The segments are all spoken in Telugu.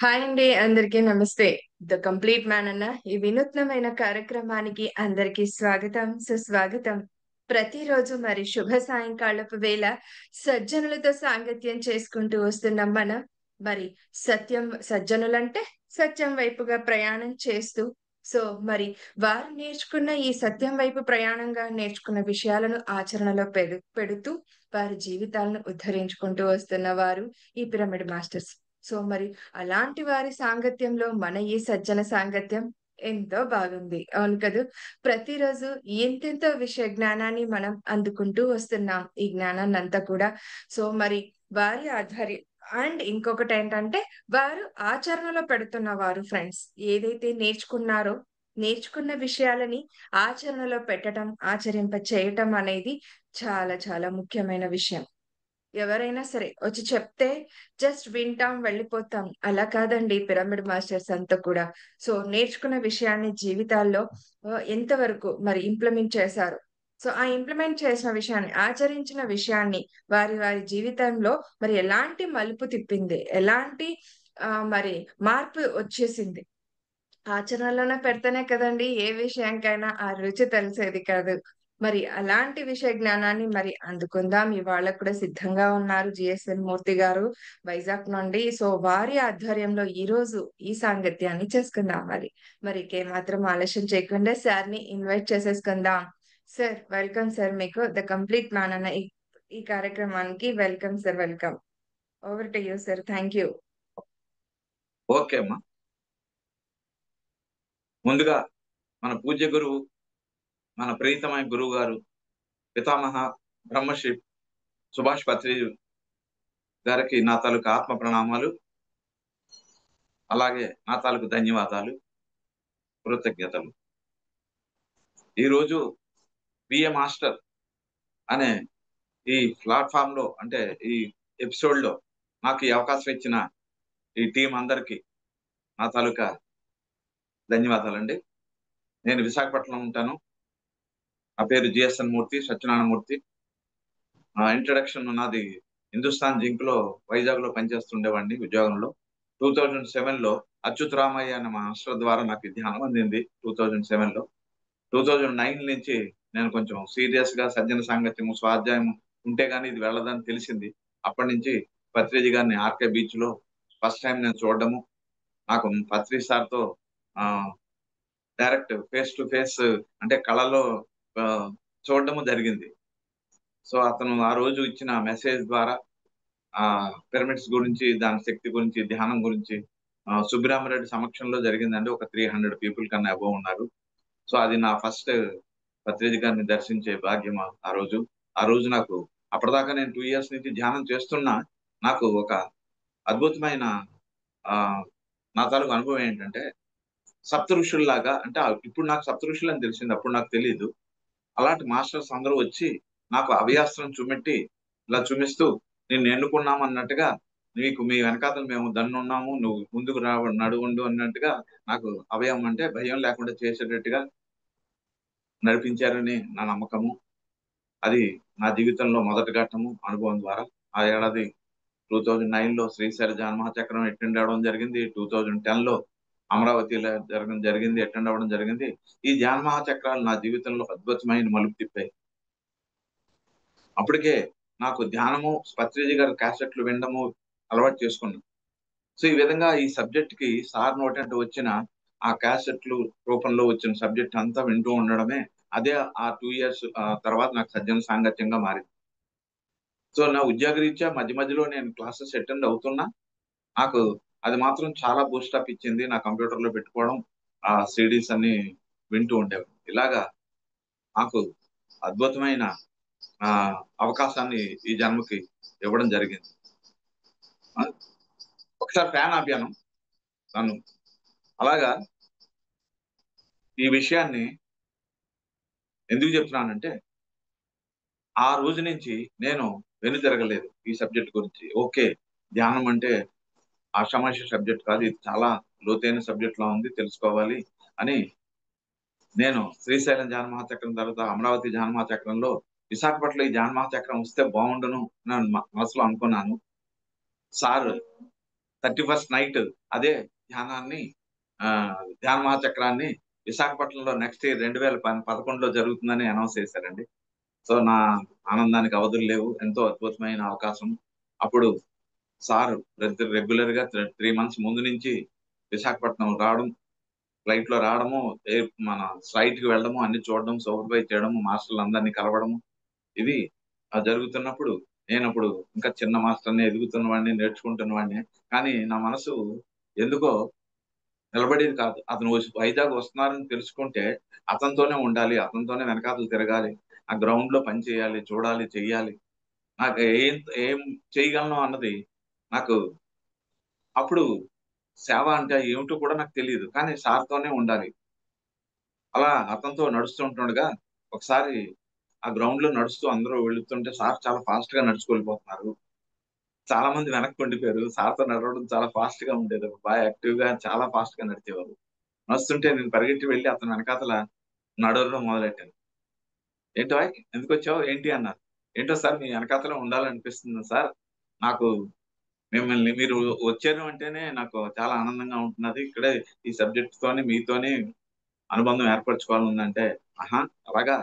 హాయ్ అండి, అందరికీ నమస్తే. ద కంప్లీట్ మ్యాన్ అన్న ఈ వినూత్నమైన కార్యక్రమానికి అందరికీ స్వాగతం, సుస్వాగతం. ప్రతిరోజు మరి శుభ సాయంకాలపు వేళ సజ్జనులతో సాంగత్యం చేసుకుంటూ వస్తున్నాం మనం. మరి సజ్జనులంటే సత్యం వైపుగా ప్రయాణం చేస్తూ సో మరి వారు నేర్చుకున్న ఈ సత్యం వైపు ప్రయాణంగా నేర్చుకున్న విషయాలను ఆచరణలో పెడుతూ వారి జీవితాలను ఉద్ధరించుకుంటూ వస్తున్న వారు ఈ పిరమిడ్ మాస్టర్స్. సో మరి అలాంటి వారి సాంగత్యంలో మన ఈ సజ్జన సాంగత్యం ఎంతో బాగుంది. అవును కదూ! ప్రతిరోజు ఎంతెంతో విషయ జ్ఞానాన్ని మనం అందుకుంటూ వస్తున్నాం. ఈ జ్ఞానాన్నంతా కూడా. సో మరి వారి ఆధ్వర్యం అండ్ ఇంకొకటేంటంటే వారు ఆచరణలో పెడుతున్నవారు ఫ్రెండ్స్. ఏదైతే నేర్చుకున్నారో, నేర్చుకున్న విషయాలని ఆచరణలో పెట్టటం, ఆచరింప చేయటం అనేది చాలా చాలా ముఖ్యమైన విషయం. ఎవరైనా సరే వచ్చి చెప్తే జస్ట్ వింటాం, వెళ్ళిపోతాం. అలా కాదండి పిరమిడ్ మాస్టర్స్ అంతా కూడా. సో, నేర్చుకున్న విషయాన్ని జీవితాల్లో ఎంతవరకు మరి ఇంప్లిమెంట్ చేశారు. సో, ఆ ఇంప్లిమెంట్ చేసిన విషయాన్ని, ఆచరించిన విషయాన్ని వారి వారి జీవితంలో మరి ఎలాంటి మలుపు తిప్పింది, ఎలాంటి మరి మార్పు వచ్చేసింది. ఆచరణలోనే పెడితేనే కదండీ ఏ విషయానికైనా ఆ రుచి తెలిసేది కాదు. మరి అలాంటి విషయ జ్ఞానాన్ని మరి అందుకుందాం. ఇవాళ కూడా సిద్ధంగా ఉన్నారు జిఎస్ఎన్ మూర్తి గారు వైజాగ్ నుండి. సో, వారి ఆధ్వర్యంలో ఈరోజు ఈ సాంగత్యాన్ని చేసుకుందాం మరి. మరి ఇంకేమాత్రం ఆలస్యం చేయకుండా సార్‌ని ఇన్వైట్ చేసేసుకుందాం. సార్ వెల్కమ్ సార్ మీకు ద కంప్లీట్ మ్యాన్ అన్న ఈ ఈ కార్యక్రమానికి welcome sir. Welcome. Over to you sir. Thank you. Okay అమ్మా. ముందుగా మన పూజ్య గురువు, మన ప్రియతమైన గురువు గారు పితామహ బ్రహ్మశ్రీ సుభాష్ పత్రి గారికి నా తాలూకు ఆత్మ ప్రణామాలు, అలాగే నా తాలూకు ధన్యవాదాలు, కృతజ్ఞతలు. ఈరోజు బిఏ మాస్టర్ అనే ఈ ప్లాట్ఫామ్ లో, అంటే ఈ ఎపిసోడ్ లో నాకు ఈ అవకాశం ఇచ్చిన ఈ టీం అందరికి నా తాలూకా ధన్యవాదాలండి. నేను విశాఖపట్నం ఉంటాను. నా పేరు జిఎస్ఎన్ మూర్తి, సత్యనారాయణమూర్తి. ఇంట్రడక్షన్ నాది హిందుస్థాన్ జింక్ లో వైజాగ్ లో పనిచేస్తుండేవాడిని ఉద్యోగంలో. 2007 లో అచ్యుత్ రామయ్య అనే మాస్టర్ ద్వారా నాకు ఈ ధ్యానం అందింది. 2007 లో 2009 నుంచి నేను కొంచెం సీరియస్ గా సజ్జన సాంగత్యము, స్వాధ్యాయం ఉంటే గానీ ఇది వెళ్ళదని తెలిసింది. అప్పటి నుంచి పత్రిజీ గారిని ఆర్కే బీచ్ లో ఫస్ట్ టైం నేను చూడడము, నాకు పత్రి సార్ తో డైరెక్ట్ ఫేస్ టు ఫేస్, అంటే కళలో చూడడము జరిగింది. సో అతను ఆ రోజు ఇచ్చిన మెసేజ్ ద్వారా పిరమిడ్స్ గురించి, దాని శక్తి గురించి, ధ్యానం గురించి సుబ్బిరామరెడ్డి సమక్షంలో జరిగిందండి. ఒక 300 పీపుల్ కన్నా అబోవ్ ఉన్నారు. సో అది నా ఫస్ట్ పత్రిజీ గారిని దర్శించే భాగ్యం ఆ రోజు నాకు. అప్పటిదాకా నేను 2 ఇయర్స్ నుంచి ధ్యానం చేస్తున్నా. నాకు ఒక అద్భుతమైన ఆ నా తాలూకు అనుభవం ఏంటంటే, సప్త ఋషుల్లాగా, అంటే ఇప్పుడు నాకు సప్త ఋషులు అని తెలిసింది, అప్పుడు నాకు తెలియదు. అలాంటి మాస్టర్స్ అందరూ వచ్చి నాకు అభయాస్త్రం చూపెట్టి, ఇలా చూపిస్తూ నిన్ను ఎన్నుకున్నాం అన్నట్టుగా, నీకు మీ వెనకాతలు మేము దన్నున్నాము, నువ్వు ముందుకు నడువుండు అన్నట్టుగా నాకు అభయం, అంటే భయం లేకుండా చేసేటట్టుగా నడిపించారని నా నమ్మకము. అది నా జీవితంలో మొదటి ఘట్టము అనుభవం ద్వారా. ఆ ఏడాది 2009 లో శ్రీశైల జాన్మహచక్రం అటెండ్ అవ్వడం జరిగింది. 2010 లో అమరావతిలో జరగడం జరిగింది, అటెండ్ అవ్వడం జరిగింది. ఈ జాన్మహచక్రాలు నా జీవితంలో అద్భుతమైన మలుపు తిప్పాయి. అప్పటికే నాకు ధ్యానము, పత్రిజీ గారి క్యాసెట్లు వినడము అలవాటు చేసుకున్నాను. సో ఈ విధంగా ఈ సబ్జెక్ట్ కి సార్ నోటంటే వచ్చిన ఆ క్యాసెట్లు రూపంలో వచ్చిన సబ్జెక్ట్ అంతా వింటూ ఉండడమే, అదే ఆ 2 ఇయర్స్ తర్వాత నాకు సజ్జన సాంగత్యంగా మారింది. సో నా ఉద్యోగరీత్యా మధ్య మధ్యలో నేను క్లాసెస్ అటెండ్ అవుతున్నా. నాకు అది మాత్రం చాలా బూస్టప్ ఇచ్చింది. నా కంప్యూటర్ లో పెట్టుకోవడం, ఆ సిడీస్ అన్ని వింటూ ఉండేవాడు. ఇలాగా నాకు అద్భుతమైన అవకాశాన్ని ఈ జన్మకి ఇవ్వడం జరిగింది. ఒకసారి ఫ్యాన్ ఆపాను నన్ను. అలాగా ఈ విషయాన్ని ఎందుకు చెప్తున్నానంటే, ఆ రోజు నుంచి నేను వెనుతిరగలేదు ఈ సబ్జెక్ట్ గురించి. ఓకే, ధ్యానం అంటే ఆషామాషి సబ్జెక్ట్ కాదు, ఇది చాలా లోతైన సబ్జెక్ట్ లా ఉంది, తెలుసుకోవాలి అని నేను శ్రీశైలం జానమహాచక్రం తర్వాత అమరావతి జానమహాచక్రంలో, విశాఖపట్నంలో ఈ జానమహాచక్రం వస్తే బాగుండును అని మనసులో అనుకున్నాను. సార్ 31st నైట్ అదే ధ్యానాన్ని ధ్యాన మహాచక్రాన్ని విశాఖపట్నంలో నెక్స్ట్ ఇయర్ 2011లో జరుగుతుందని అనౌన్స్ చేశారండి. సో నా ఆనందానికి అవధులు లేవు. ఎంతో అద్భుతమైన అవకాశం. అప్పుడు సార్ రెగ్యులర్ గా 3 months ముందు నుంచి విశాఖపట్నం రావడం, ఫ్లైట్ లో రావడము, మన సైట్ కి వెళ్ళడము, అన్ని చూడడం, సూపర్వైజ్ చేయడము, మాస్టర్లు అందరినీ కలవడము, ఇవి జరుగుతున్నప్పుడు నేను అప్పుడు ఇంకా చిన్న మాస్టర్ని, ఎదుగుతున్న వాడిని, నేర్చుకుంటున్న వాడిని. కానీ నా మనసు ఎందుకో నిలబడేది కాదు. అతను వైజాగ్ వస్తున్నారని తెలుసుకుంటే అతనితోనే ఉండాలి, అతనితోనే వెనకాతలు తిరగాలి, ఆ గ్రౌండ్ లో పని చేయాలి, చూడాలి, చెయ్యాలి. నాకు ఏం ఏం చేయగలను అన్నది నాకు అప్పుడు సేవ అంటే ఏమిటో కూడా నాకు తెలియదు. కానీ సార్‌తోనే ఉండాలి. అలా అతనితో నడుస్తుంటుండగా ఒకసారి ఆ గ్రౌండ్‌లో నడుస్తూ అందరూ వెళుతుంటే సార్ చాలా ఫాస్ట్‌గా నడుచుకు వెళ్ళిపోతున్నారు. చాలా మంది వెనక్కి ఉండిపోయారు. సార్‌తో నడవడం చాలా ఫాస్ట్‌గా ఉండేది. బాగా యాక్టివ్‌గా చాలా ఫాస్ట్‌గా నడిచేవారు. నడుస్తుంటే నేను పరిగెట్టి వెళ్లి అతని వెనకాతల నడవడం మొదలెట్టాను. "ఏంటోయ్ ఎందుకొచ్చావు? ఏంటి?" అన్నారు. "ఏంటో సార్ మీ వెనకాతలే ఉండాలనిపిస్తుంది సార్. నాకు మిమ్మల్ని మీరు వచ్చారు అంటేనే నాకు చాలా ఆనందంగా ఉంటున్నది. ఇక్కడే ఈ సబ్జెక్ట్‌తోని మీతోని అనుబంధం ఏర్పరచుకోవాలనుందంటే." "ఆహా! అలాగా?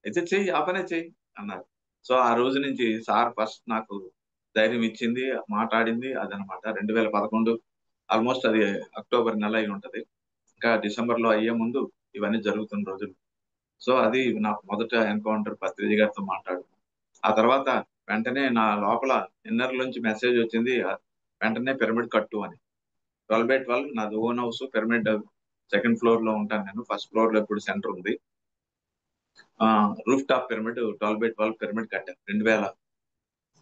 అయితే చెయ్యి. ఆ పనే చెయ్యి" అన్నారు. సో, ఆ రోజు నుంచి సార్ ఫస్ట్ నాకు ధైర్యం ఇచ్చింది, మాటాడింది అదనమాట. 2011 ఆల్‌మోస్ట్ అది అక్టోబర్ నెల అయ్యుంటది. ఇంకా డిసెంబర్‌లో అయ్యే ముందు ఇవన్నీ జరుగుతున్న రోజులు. సో, అది నాకు మొదట ఎన్‌కౌంటర్ పత్రిజి గారితో మాట్లాడడం. ఆ తర్వాత వెంటనే నా లోపల ఇన్నర్‌లోంచి మెసేజొచ్చింది. వెంటనే పిరమిడ్ కట్టు అని. 12/12 నాది ఓన్ హౌస్ పిరమిడ్ సెకండ్ ఫ్లోర్‌లో ఉంటాను నేను. ఫస్ట్ ఫ్లోర్‌లో ఇప్పుడు సెంటర్ ఉంది. రూఫ్ టాప్ పిరమిడ్ 12/12 పిరమిడ్ కట్టాను.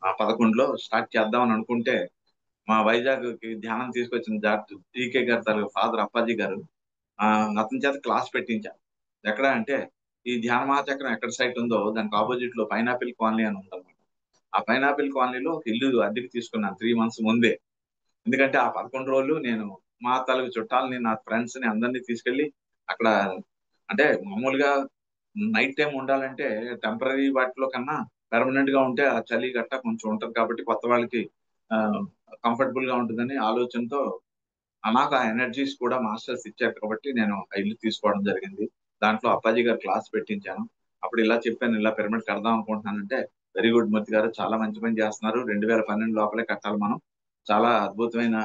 2011లో స్టార్ట్ చేద్దామని అనుకుంటే, మా వైజాగ్‌కి ధ్యానం తీసుకొచ్చిన టీకే గారి తాలూకు ఫాదర్ అప్పాజీ గారు అతని చేత క్లాస్ పెట్టించా. ఎక్కడ అంటే, ఈ ధ్యాన మహాచక్రం ఎక్కడ సైట్ ఉందో దానికి అపోజిట్‌లో పైనాపిల్ కాలనీ అని ఉందన్నమాట. ఆ పైనాపిల్ కాలనీలో ఒక ఇల్లు అద్దెకు తీసుకున్నాను 3 మంత్స్ ముందే. ఎందుకంటే ఆ 11 రోజులు నేను మా తాలూకు చుట్టాలని, నా ఫ్రెండ్స్‌ని అందరిని తీసుకెళ్ళి అక్కడ అంటే మామూలుగా నైట్ టైమ్ ఉండాలంటే టెంపరరీ వాటిలో కన్నా పెర్మనెంట్‌గా ఉంటే ఆ చలి గట్టా కొంచెం ఉంటది కాబట్టి కొత్త వాళ్ళకి ఆహ్, కంఫర్టబుల్‌గా ఉంటదని ఆలోచనతో నాకు ఆ ఎనర్జీస్ కూడా మాస్టర్స్ ఇచ్చారు కాబట్టి నేను ఆ ఇల్లు తీసుకోవడం జరిగింది. దాంట్లో అప్పాజీ గారు క్లాస్ పెట్టించాను. అప్పుడు ఇలా చెప్పాను, ఇలా పిరమిడ్ కడదాం అనుకుంటున్నానంటే, "వెరీ గుడ్ మూర్తి గారు చాలా మంచి పని చేస్తున్నారు. 2012 లోపలే కట్టాలి మనం. చాలా అద్భుతమైన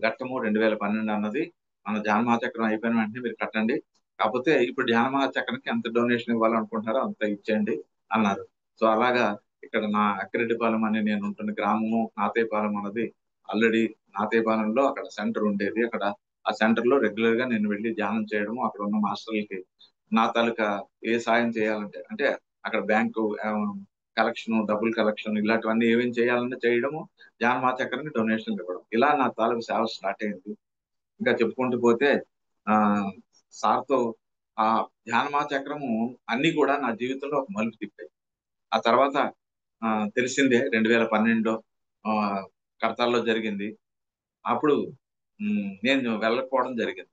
ఘట్టము 2012 అన్నది. మన ధ్యాన మహాచక్రం అయిపోయిన వెంటనే మీరు కట్టండి. కాకపోతే ఇప్పుడు ధ్యాన మహాచక్రానికి ఎంత డొనేషన్ ఇవ్వాలనుకుంటున్నారో అంత ఇచ్చేయండి" అన్నారు. సో, అలాగా ఇక్కడ నా అక్కిరెడ్డిపాలెం అని నేను ఉంటున్న గ్రామము నాతేపాలెం అన్నది ఆల్రెడీ నాతేపాలెంలో అక్కడ సెంటర్ ఉండేది. అక్కడ ఆ సెంటర్‌లో రెగ్యులర్‌గా నేను వెళ్లి ధ్యానం చేయడము, అక్కడున్న మాస్టర్‌లకి నా తాలూకా ఏ సాయం చేయాలంటే అంటే అక్కడ బ్యాంకు కలెక్షను, డబ్బులు కలెక్షన్ ఇలాంటివన్నీ ఏమేమి చేయాలన్నా చేయడము, ధ్యాన మహాచక్రానికి డొనేషన్‌లు ఇవ్వడం. ఇలా నా తాలూకు సేవ స్టార్ట్ అయింది. ఇంకా చెప్పుకుంటూ పోతే ఆహ్, సార్‌తో ధ్యాన మహాచక్రము అన్నీ కూడా నా జీవితంలో ఒక మలుపు తిప్పాయి. ఆ తర్వాత తెలిసిందే 2012లో ఆహ్, కడతాల్లో జరిగింది. అప్పుడు నేను వెళ్ళకపోవడం జరిగింది.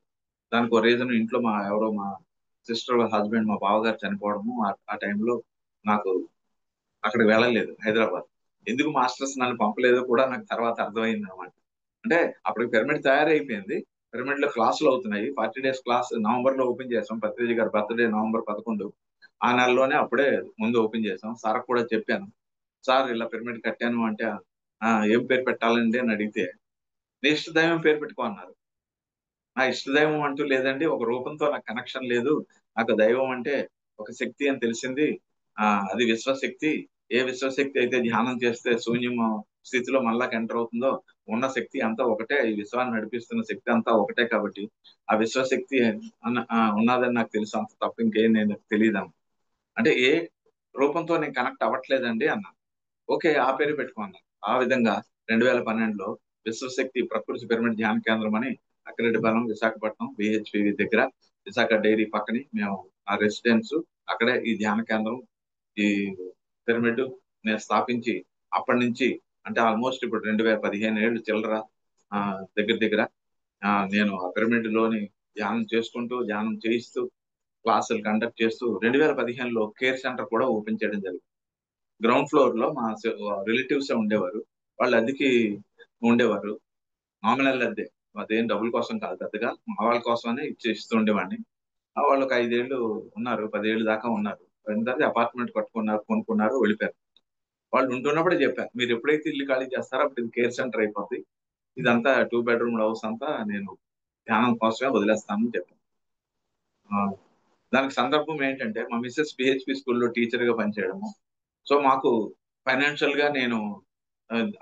దానికో రీజన్ ఇంట్లో మా సిస్టర్ హస్బెండ్ మా బావగారు చనిపోవడము ఆ టైంలో నాకు అక్కడికి వెళ్ళలేదు హైదరాబాద్. ఎందుకు మాస్టర్స్ నన్ను పంపలేదో కూడా నాకు తర్వాత అర్థమైందనమాట. అంటే అప్పటికి పిరమిడ్ తయారైపోయింది. పిరమిడ్‌లో క్లాసులవుతున్నాయి. 40 డేస్ క్లాస్ నవంబర్‌లో ఓపెన్ చేసాం. పత్రిజి గారి బర్త్‌డే నవంబర్ 11. ఆ నెలలోనే అప్పుడే ముందు ఓపెన్ చేసాం. సార్‌కి కూడా చెప్పాను. సార్ ఇలా పిరమిడ్ కట్టాను అంటే, ఏం పేరు పెట్టాలండి అని అడిగితే, "నీ ఇష్ట దైవం పేరు పెట్టుకో" అన్నారు. నా ఇష్టదైవం అంటూ లేదండి. ఒక రూపంతో నాకు కనెక్షన్ లేదు. నాకు దైవం అంటే ఒక శక్తి అని తెలిసింది. అది విశ్వశక్తి. ఏ విశ్వశక్తి అయితే ధ్యానం చేస్తే శూన్యం స్థితిలో మనలోకి ఎంటర్ అవుతుందో, ఉన్న శక్తి అంతా ఒకటే. ఈ విశ్వాన్ని నడిపిస్తున్న శక్తి అంతా ఒకటే కాబట్టి, ఆ విశ్వశక్తి ఉన్నాదని నాకు తెలుసు. అంత తప్ప ఇంకేం నేను తెలీదన్నా. అంటే ఏ రూపంతో నేను కనెక్ట్ అవ్వట్లేదండి అన్నా. ఓకే. ఆ పేరే పెట్టుకో అన్నారు. ఆ విధంగా 2012లో విశ్వశక్తి ప్రకృతి పిరమిడ్ ధ్యాన కేంద్రం అని అక్కిరెడ్డిపాలెం, విశాఖపట్నం బీహెచ్‌పీ దగ్గర విశాఖ డైరీ పక్కనే మేము ఆ రెసిడెన్సు అక్కడే ఈ ధ్యాన కేంద్రం, ఈ పిరమిడ్ నేను స్థాపించి అప్పటినుంచి అంటే ఆల్‌మోస్ట్ ఇప్పుడు 2015 ఏళ్ళు చిల్లర దగ్గర దగ్గర నేను ఆ పిరమిడ్‌లోని ధ్యానం చేసుకుంటూ, ధ్యానం చేయిస్తూ, క్లాసులు కండక్ట్ చేస్తూ 2015లో కేర్ సెంటర్ కూడా ఓపెన్ చేయడం జరిగింది. గ్రౌండ్ ఫ్లోర్‌లో మా రిలేటివ్సే ఉండేవారు. వాళ్ళు అద్దెకి ఉండేవారు. నామినల్ అద్దె. అదేం డబ్బుల కోసం కాదు, పెద్దగా మా వాళ్ళ కోసమనే ఇస్తుండేవాడిని. వాళ్ళు ఒక 5 ఏళ్ళు ఉన్నారు, 10 ఏళ్ళు దాకా ఉన్నారు. అయిన తర్వాత అపార్ట్మెంట్ కట్టుకున్నారు, కొనుక్కున్నారు, వెళ్ళిపోయారు. వాళ్ళు ఉంటున్నప్పుడే చెప్పారు, మీరు ఎప్పుడైతే ఇల్లు ఖాళీ చేస్తారో అప్పుడు ఇది కేర్ సెంటర్ అయిపోద్ది, ఇదంతా 2 బెడ్రూమ్ హౌస్ అంతా నేను ధ్యానం కోసమే వదిలేస్తానని చెప్పాను. ఆ, దానికి సందర్భం ఏంటంటే మా మిస్సెస్ పిహెచ్పి స్కూల్లో టీచర్ గా పనిచేయడము. సో మాకు ఫైనాన్షియల్ గా నేను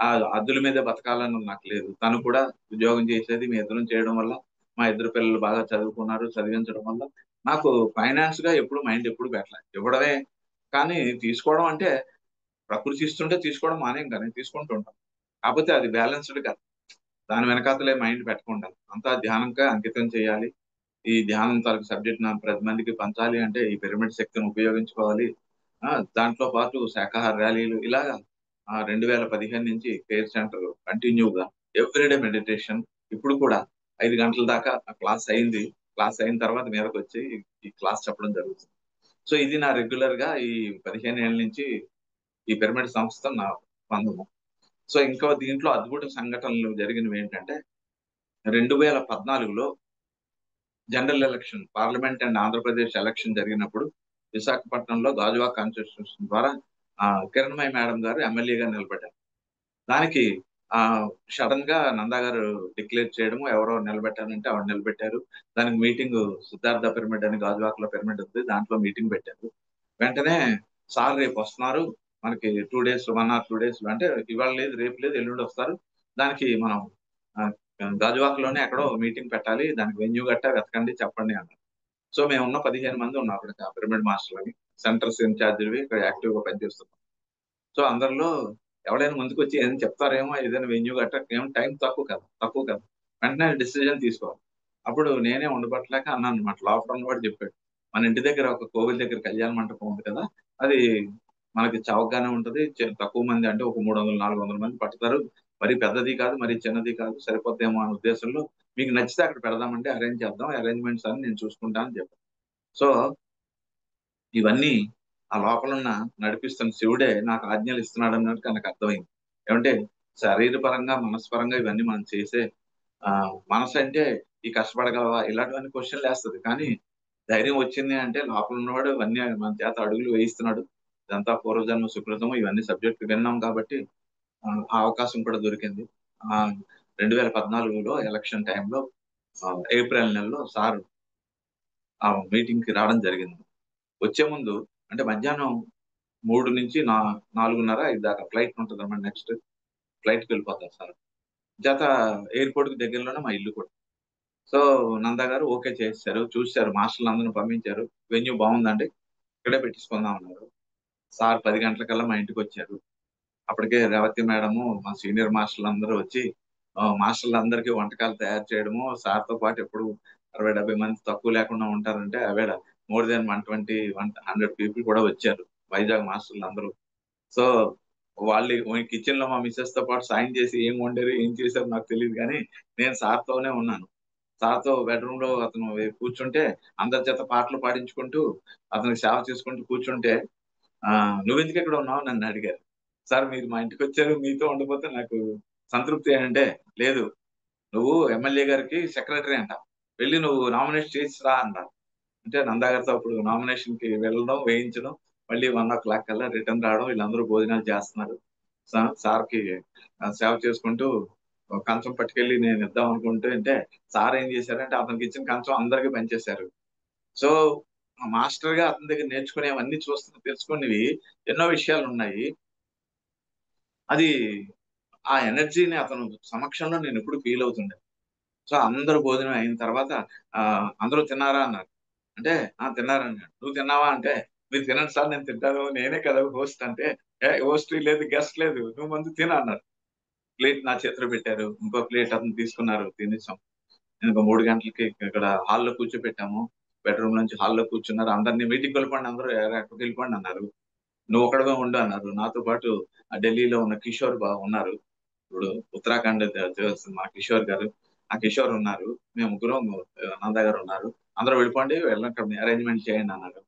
ఆ అద్దుల మీదే బతకాలని నాకు లేదు. తను కూడా ఉద్యోగం చేసేది, మీ ఇద్దరం చేయడం వల్ల మా ఇద్దరు పిల్లలు బాగా చదువుకున్నారు. చదివించడం వల్ల నాకు ఫైనాన్స్ గా ఎప్పుడు మైండ్ ఎప్పుడు పెట్టలే. ఇవ్వడమే కానీ తీసుకోవడం అంటే ప్రకృతి ఇస్తుంటే తీసుకోవడం మానేం కానీ తీసుకుంటూ ఉంటాం. కాకపోతే అది బ్యాలెన్స్డ్ గా, దాని వెనకాతలే మైండ్ పెట్టకుండా అంతా ధ్యానంగా అంకితం చేయాలి. ఈ ధ్యానం తాలూకు సబ్జెక్ట్ నా 10 మందికి పంచాలి అంటే ఈ పిరమిడ్ శక్తిని ఉపయోగించుకోవాలి. ఆ! దాంట్లో పాటు శాకాహార ర్యాలీలు ఇలాగా 2015 నుంచి కేర్ సెంటర్ కంటిన్యూగా ఎవ్రీడే మెడిటేషన్. ఇప్పుడు కూడా 5 గంటల దాకా ఆ క్లాస్ అయింది. క్లాస్ అయిన తర్వాత మీదకొచ్చి ఈ క్లాస్ చెప్పడం జరుగుతుంది. సో ఇది నా రెగ్యులర్ గా ఈ 15 ఏళ్ల నుంచి ఈ పిరమిడ్ సంస్థ నా బంధము. సో ఇంకో దీంట్లో అద్భుత సంఘటనలు జరిగినవి ఏంటంటే 2014లో general election, parliament and Andhra Pradesh election జరిగినప్పుడు విశాఖపట్నంలో గాజువాక కాన్స్టిట్యూషన్ ద్వారా కిరణ్మయి మేడం గారు ఎమ్మెల్యేగా నిలబడ్డారు. దానికి సడన్ గా నందా గారు డిక్లేర్ చేయడము, ఎవరో నిలబెట్టారంటే ఆవిడ నిలబెట్టారు. దానికి మీటింగ్, సిద్ధార్థ పిరమిడ్ అని గాజువాకలో పిరమిడ్ ఉంది, దాంట్లో మీటింగ్ పెట్టారు. వెంటనే సార్ రేపు వస్తున్నారు, మనకి 2 days 1 or 2 days అంటే ఇవాళ లేదు, రేపు లేదు, ఎల్లుండి వస్తారు, దానికి మనం ఆ, గాజువాకలోనే ఎక్కడో మీటింగ్ పెట్టాలి, దానికి వెన్యూ గట్టా వెతకండి చెప్పండి అన్నారు. సో మేము ఉన్న 15 మంది ఉన్నాం అక్కడ, పిరమిడ్ మాస్టర్లని, సెంటర్స్ ఇన్ఛార్జివి ఇక్కడ యాక్టివ్ గా పనిచేస్తున్నాం. సో అందరిలో ఎవరైనా ముందుకు వచ్చి ఏదైనా చెప్తారేమో, ఏదైనా వెన్యూ గట్ట, ఏమో టైం తక్కువ కదా, వెంటనే డిసిజన్ తీసుకోవాలి. అప్పుడు నేనే ఉండబట్టలేక అన్నాను అనమాట. లోపల ఉన్నవాడు చెప్పాడు, మన ఇంటి దగ్గర ఒక కోవిల్ దగ్గర కళ్యాణ మంటపం ఉంది కదా, అది మనకి చౌకగానే ఉంటది, తక్కువ మంది అంటే ఒక 300-400 మంది పట్టుతారు, మరి పెద్దది కాదు మరి చిన్నది కాదు, సరిపోద్దేమో అనే ఉద్దేశంలో మీకు నచ్చితే అక్కడ పెడదామంటే అరేంజ్ చేద్దాం, అరేంజ్మెంట్స్ అని నేను చూసుకుంటా అని చెప్పాను. సో ఇవన్నీ ఆ లోపలున్న నడిపిస్తున్న శివుడే నాకు ఆజ్ఞలు ఇస్తున్నాడు అన్నట్టు నాకు అర్థమైంది. ఏమంటే శరీరపరంగా, మనస్పరంగా ఇవన్నీ మనం చేసే ఆ మనసు అంటే ఈ కష్టపడగలవా ఇలాంటివన్నీ క్వశ్చన్లు వేస్తది. కానీ ధైర్యం వచ్చింది అంటే లోపల ఉన్నవాడు ఇవన్నీ మన చేత అడుగులు వేయిస్తున్నాడు. ఇదంతా పూర్వజన్మ సుకృతం, ఇవన్నీ సబ్జెక్ట్ విన్నాం కాబట్టి ఆ అవకాశం కూడా దొరికింది. ఆ 2014లో ఎలక్షన్ టైంలో ఏప్రిల్ నెలలో సార్ ఆ మీటింగ్ కి రావడం జరిగింది. వచ్చే ముందు అంటే మధ్యాహ్నం 3 నుంచి 4:30, 5 దాకా ఫ్లైట్ ఉంటుంది అన్నమాట. నెక్స్ట్ ఫ్లైట్ కి వెళ్ళిపోతారు సార్. జత ఎయిర్పోర్ట్ కి దగ్గరలోనే మా ఇల్లు కూడా. సో నందా గారు ఓకే చేశారు, చూశారు, మాస్టర్లు అందరిని పంపించారు. వెన్యూ బాగుందండి, ఇక్కడే పెట్టించుకుందాం అన్నారు. సార్ 10 గంటలకల్లా మా ఇంటికి వచ్చారు. అప్పటికే రేవతి మేడము, మా సీనియర్ మాస్టర్లు అందరూ వచ్చి మాస్టర్లందరికీ వంటకాలు తయారు చేయడము, సార్‌తో పాటు ఎప్పుడు 60, 70 మంది తక్కువ లేకుండా ఉంటారంటే ఆవిడ మోర్ దెన్ 120, 100 పీపుల్ కూడా వచ్చారు. వైజాగ్ మాస్టర్లందరూ. సో వాళ్ళు కిచెన్ లో మా మిసెస్ తో పాటు సాయం చేసి ఏం వండారు, ఏం చేశారు నాకు తెలియదు కానీ నేను సార్‌తోనే ఉన్నాను. సార్‌తో బెడ్‌రూమ్ లో అతను కూర్చుంటే అందరి చేత పాటలు పాడించుకుంటూ, అతనికి సేవ చేసుకుంటూ కూర్చుంటే "నువ్వెందుకు ఇక్కడ ఉన్నావు?" నన్ను అడిగారు. "సార్ మీరు మా ఇంటికొచ్చారు, మీతో ఉండకపోతే నాకు సంతృప్తి ఏంటంటే, లేదు నువ్వు ఎమ్మెల్యే గారికి సెక్రటరీ అంట. వెళ్లి నువ్వు నామినేట్ చేసి రా" అన్నారు. అంటే నందా గారితో అప్పుడు నామినేషన్ కి వెళ్ళడం, వేయించడం, మళ్ళీ 1:00 కల్లా రిటర్న్ రావడం, వీళ్ళందరూ భోజనాలు చేస్తున్నారు. సార్‌కి సేవ చేసుకుంటూ కంచం పట్టుకెళ్ళి నేను ఇద్దాం అనుకుంటే అంటే సార్ ఏం చేశారంటే అతనికి ఇచ్చిన కంచం అందరికి పంచేశారు. సో మాస్టర్‌గా అతని దగ్గర నేర్చుకునేవన్నీ తెలుసుకున్నవి ఎన్నో విషయాలున్నాయి. అది ఆ ఎనర్జీని అతను సమక్షంలో నేనెప్పుడు ఫీల్ అవుతుండే. సో అందరూ భోజనం అయిన తర్వాత "అందరూ తిన్నారా?" అన్నారు. అంటే తిన్నారన్నాడు. "నువ్వు తిన్నావా?" అంటే "మీరు తినండి సార్ నేను తింటాను. నేనే కదా హోస్ట్" అంటే హోస్ట్ లేదు, గెస్ట్ లేదు. నువ్వు ముందు తిను అన్నారు. ప్లేట్ నా చేతిలో పెట్టారు. ఇంకో ప్లేట్ అతను తీసుకున్నారు. తినేసాం. ఇంక 3 గంటలకి ఇక్కడ హాల్‌లో కూర్చోపెట్టాము. బెడ్‌రూమ్ నుంచి హాల్‌లో కూర్చున్నారు. అందరిని మీటింగ్‌కి వెళ్ళిపోండి అందరూ ఎక్కడికి వెళ్ళిపోండి అన్నారు. "నువ్వొక్కడివే ఉండు" అన్నారు. నాతో పాటు ఢిల్లీలో ఉన్న కిషోర్ ఉన్నారు. ఇప్పుడు ఉత్తరాఖండ్ మా కిషోర్ గారు. ఆ కిషోర్ ఉన్నారు. మేము ముగ్గురం, నంద గారు ఉన్నారు. "అందరూ వెళ్ళిపోండి. వెళ్ళండి అరేంజ్‌మెంట్ చేయండి" అన్నారు.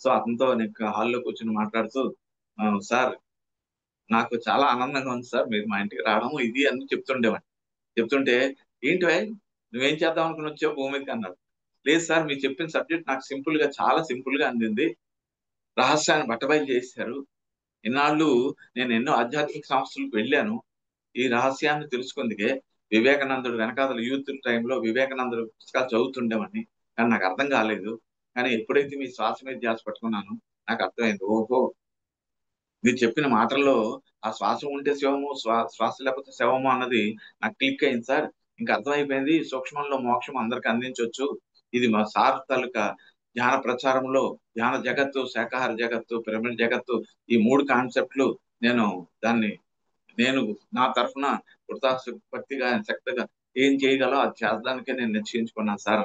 సో అతనితో నేను హాల్‌లో కూర్చొని మాట్లాడుతూ "సార్ నాకు చాలా ఆనందంగా ఉంది సార్ మీరు మా ఇంటికి రావడం" ఇది అన్ని చెప్తుండేవాడిని. చెప్తుంటే, ఏంటి భాయ్ నువ్వేం చేద్దాం అనుకుని వచ్చావు భూమి మీదకి అన్నాడు. లేదు సార్ మీరు చెప్పిన సబ్జెక్ట్ నాకు చాలా సింపుల్ గా అందింది. రహస్యాన్ని బట్టబయలు చేశారు. ఇన్నాళ్ళు నేను ఎన్నో ఆధ్యాత్మిక సంస్థలకు వెళ్ళాను. ఈ రహస్యాన్ని తెలుసుకుందుకే వివేకానందుడు వెనకాతల యూత్ టైంలో వివేకానందుడు పుస్తకాలు చదువుతుండేవాడిని. కానీ నాకు అర్థం కాలేదు. కానీ ఎప్పుడైతే మీ శ్వాస మీద ధ్యాస పట్టుకున్నానో నాకు అర్థమైంది. ఓహో! మీరు చెప్పిన మాటల్లో ఆ శ్వాస ఉంటే శివము, శ్వాస లేకపోతే శవము అన్నది నాకు క్లిక్ అయింది సార్. ఇంకా అర్థమైపోయింది. సూక్ష్మంలో మోక్షం అందరికి అందించొచ్చు. ఇది మా సార్ తాలూకా ధ్యాన ప్రచారంలో ధ్యాన జగత్తు, శాకాహార జగత్తు, పిరమిడ్ జగత్తు ఈ 3 కాన్సెప్ట్‌లు నేను దాన్ని నేను నా తరఫున కృతాసక్తిగా చక్కగా ఏం చేయగలో అది చేద్దానికే నేను నిశ్చయించుకున్నాను సార్.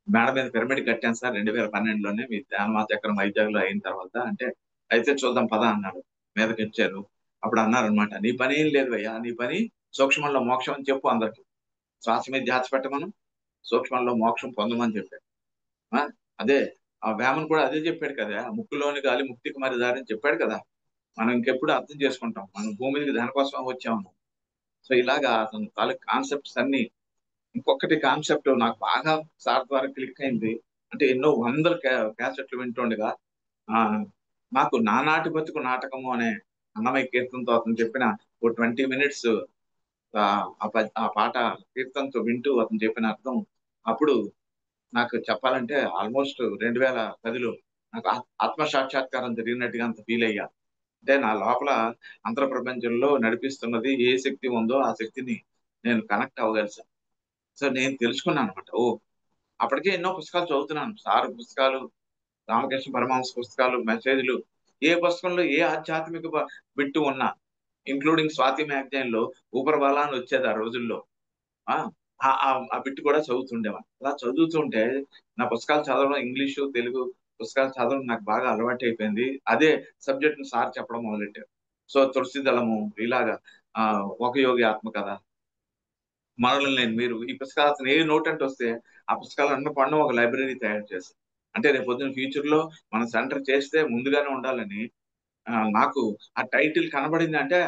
మేడ మీద పిరమిడ్ కట్టాను సార్ 2012లోనే మీ ధ్యాన చక్రం వైజాగ్‌లో అయిన తర్వాత అంటే, అయితే చూద్దాం పద అన్నాడు. మీదకొచ్చారు. అప్పుడు అన్నారనమాట. నీ పని ఏం లేదువయ్యా. నీ పని సూక్ష్మంలో మోక్షం అని చెప్పు అందరికి. శ్వాస మీద ధ్యాస పెట్టమను. సూక్ష్మంలో మోక్షం పొందమని చెప్పాడు. ఆ! అదే ఆ వేమన కూడా అదే చెప్పాడు కదా! ముక్కులోని గాలి ముక్తికి మరి దారి అని చెప్పాడు కదా! మనం ఇంకెప్పుడు అర్థం చేసుకుంటాం. మనం భూమి మీదకి దానికోసమే వచ్చాము. సో, ఇలాగా అతని తాలూకు కాన్సెప్ట్స్ అన్నీ ఇంకొకటి కాన్సెప్ట్ నాకు బాగా సార్ ద్వారా క్లిక్ అయింది. అంటే ఎన్నో వందల క్యాసెట్లు వింటుండగా ఆహ్, నాకు 'నానాటి బతుకు నాటకము' అనే అన్నమయ్య కీర్తనతో అతను చెప్పిన ఓ 20 మినిట్స్ ఆ పాట కీర్తనతో వింటూ అతను చెప్పిన అర్థం అప్పుడు నాకు చెప్పాలంటే ఆల్‌మోస్ట్ 2010లో నాకు ఆత్మ సాక్షాత్కారం జరిగినట్టుగా అంత ఫీల్ అయ్యా. అంటే నా లోపల అంతర ప్రపంచంలో నడిపిస్తున్నది ఏ శక్తి ఉందో ఆ శక్తిని నేను కనెక్ట్ అవ్వగలిసాను. సో, నేను తెలుసుకున్నానన్నమాట. ఓహ్! అప్పటికే ఎన్నో పుస్తకాలు చదువుతున్నాను. సార్ పుస్తకాలు, రామకృష్ణ పరమహంస పుస్తకాలు, మెసేజ్‌లు ఏ పుస్తకంలో ఏ ఆధ్యాత్మిక బిట్టు ఉన్నా ఇంక్లూడింగ్ 'స్వాతి' మ్యాగజైన్‌లో 'ఊపర్ వాలా' అని వచ్చేది ఆ రోజుల్లో. ఆ! ఆ బిట్ కూడా చదువుతుండేవాడిని. అలా చదువుతుంటే నా పుస్తకాలు చదవడం ఇంగ్లీషు, తెలుగు పుస్తకాలు చదవడం నాకు బాగా అలవాటయిపోయింది. అదే సబ్జెక్ట్‌ని సార్ చెప్పడం మొదలెట్టారు. సో, 'తులసి దళము' ఇలాగా 'ఒక యోగి ఆత్మకథ' మనల్ని నేను మీరు ఈ పుస్తకాలు అతను ఏ నోట్ అంటూ వస్తే, ఆ పుస్తకాలన్నీ పడడం ఒక లైబ్రరీ తయారు చేశాను. అంటే రేపొద్దున ఫ్యూచర్‌లో మనం సెంటర్ చేస్తే ముందుగానే ఉండాలని నాకు ఆ టైటిల్ కనబడిందంటే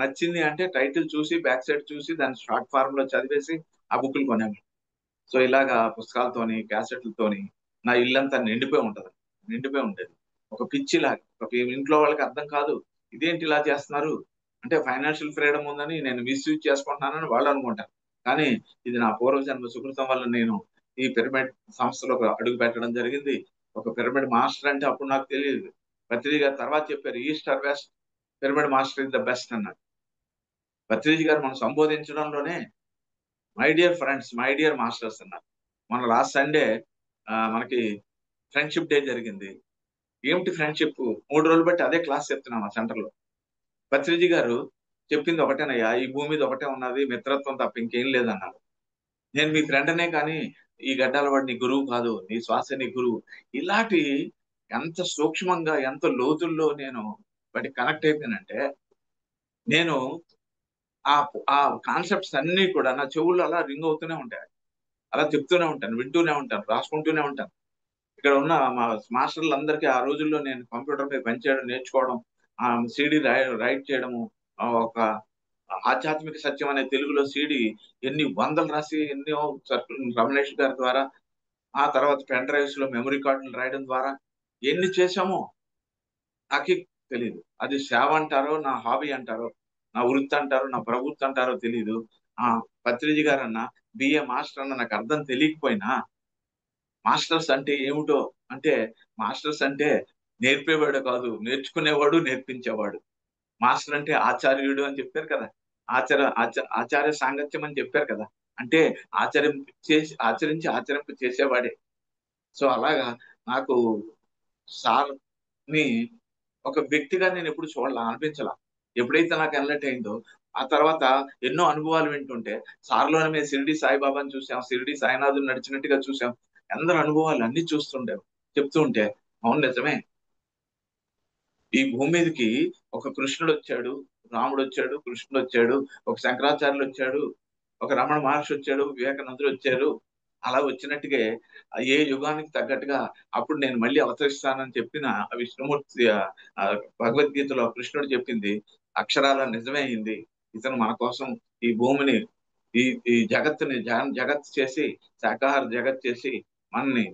నచ్చింది అంటే టైటిల్ చూసి, బ్యాక్ సైడ్ చూసి దాన్ని షార్ట్ ఫార్మ్‌లో చదివేసి ఆ బుక్కులు కొనేవాడిని. సో, ఇలాగా పుస్తకాలతోని, క్యాసెట్‌లతోని నా ఇల్లంతా నిండిపోయి ఉంటది. నిండిపోయి ఉండేది. ఒక పిచ్చిలాగా. ఇంట్లో వాళ్ళకి అర్థం కాదు. ఇదేంటి ఇలా చేస్తున్నారు? అంటే ఫైనాన్షియల్ ఫ్రీడమ్ ఉందని నేను మిస్‌యూజ్ చేసుకుంటున్నానని వాళ్ళనుకుంటారు. కానీ ఇది నా పూర్వజన్మ సుకృతం వల్ల నేను ఈ పిరమిడ్ సంస్థలో అడుగు పెట్టడం జరిగింది. ఒక పిరమిడ్ మాస్టర్ అంటే అప్పుడు నాకు తెలీదు. పత్రిజీ గారు తర్వాత చెప్పారు. East or west pyramid master is the best అన్నారు. పత్రిజీ గారు మనం సంబోధించడంలోనే my dear friends, my dear masters అన్నారు. మొన్న లాస్ట్ సండే మనకి ఫ్రెండ్‌షిప్ డే జరిగింది. ఏమిటి ఫ్రెండ్‌షిప్పు 3 రోజులు బట్టి అదే క్లాస్ చెప్తున్నాం ఆ సెంటర్‌లో. పత్రిజీ గారు చెప్పింది ఒకటేనయ్యా, ఈ భూమి మీద ఒకటే ఉన్నది మిత్రత్వం తప్ప ఇంకేం లేదన్నారు. నేను మీ ఫ్రెండనే కానీ, ఈ గడ్డాల వాడు నీ గురువు కాదు. నీ శ్వాసే నీ గురువు. ఇలాంటి ఎంత సూక్ష్మంగా, ఎంత లోతుల్లో నేను వాటికి కనెక్ట్ అయిపోయానంటే, నేను ఆ కాన్సెప్ట్స్ అన్నీ కూడా నా చెవుల్లో అలా రింగ్ అవుతూనే ఉంటాయి. అలా చెప్తూనే ఉంటాను. వింటూనే ఉంటాను. రాసుకుంటూనే ఉంటాను. ఇక్కడ ఉన్న మా మాస్టర్‌లందరికీ ఆ రోజుల్లో నేను కంప్యూటర్ మీద పనిచేయడం, నేర్చుకోవడం, సీడీ రైట్ చేయడము, ఒక ఆధ్యాత్మిక సత్యం అనే తెలుగులో సీడీ ఎన్ని వందలు రాసి ఎన్నో రమణేష్ గారి ద్వారా, ఆ తర్వాత పెన్ డ్రైవ్స్‌లో మెమరీ కార్డులు రాయడం ద్వారా ఎన్ని చేశామో నాకే తెలీదు. అది సేవ అంటారో, నా హాబీ అంటారో, నా వృత్తి అంటారో, నా ప్రవృత్తి అంటారో తెలీదు. పత్రిజీ గారన్న బీఏ మాస్టర్ అన్న నాకు అర్థం తెలియకపోయినా మాస్టర్స్ అంటే ఏమిటో అంటే, మాస్టర్స్ అంటే నేర్పేవాడు కాదు, నేర్చుకునేవాడు, నేర్పించేవాడు. మాస్టర్ అంటే ఆచార్యుడు అని చెప్పారు కదా! ఆచార్య సాంగత్యం అని చెప్పారు కదా! అంటే ఆచరించి చేసేవాడే. సో, అలాగా నాకు సార్‌ని ఒక వ్యక్తిగా నేనెప్పుడు అనిపించలా. ఎప్పుడైతే నాకు ఎనలైట్ అయిందో, ఆ తర్వాత ఎన్నో అనుభవాలు వింటుంటే, సార్‌లోనే మేము షిరిడి సాయిబాబాని చూసాం, షిరిడి సాయినాథుని నడిచినట్టుగా చూసాం. అందరి అనుభవాలు అన్నీ చూస్తుండే చెప్తూ ఉంటే, అవును నిజమే. ఈ భూమి మీదకి ఒక కృష్ణుడొచ్చాడు, రాముడొచ్చాడు, కృష్ణుడొచ్చాడు, ఒక శంకరాచార్యులొచ్చాడు, ఒక రమణ మహర్షొచ్చాడు, వివేకానందుడొచ్చారు. అలా వచ్చినట్టుగే ఏ యుగానికి తగ్గట్టుగా అప్పుడు నేను మళ్ళీ అవతరిస్తానని చెప్పిన విష్ణుమూర్తి భగవద్గీతలో కృష్ణుడు చెప్పింది అక్షరాల నిజమే అయింది. ఇతను మన కోసం ఈ భూమిని ఈ ఈ జగత్తుని జగత్ చేసి, శాకాహార జగత్ చేసి మనని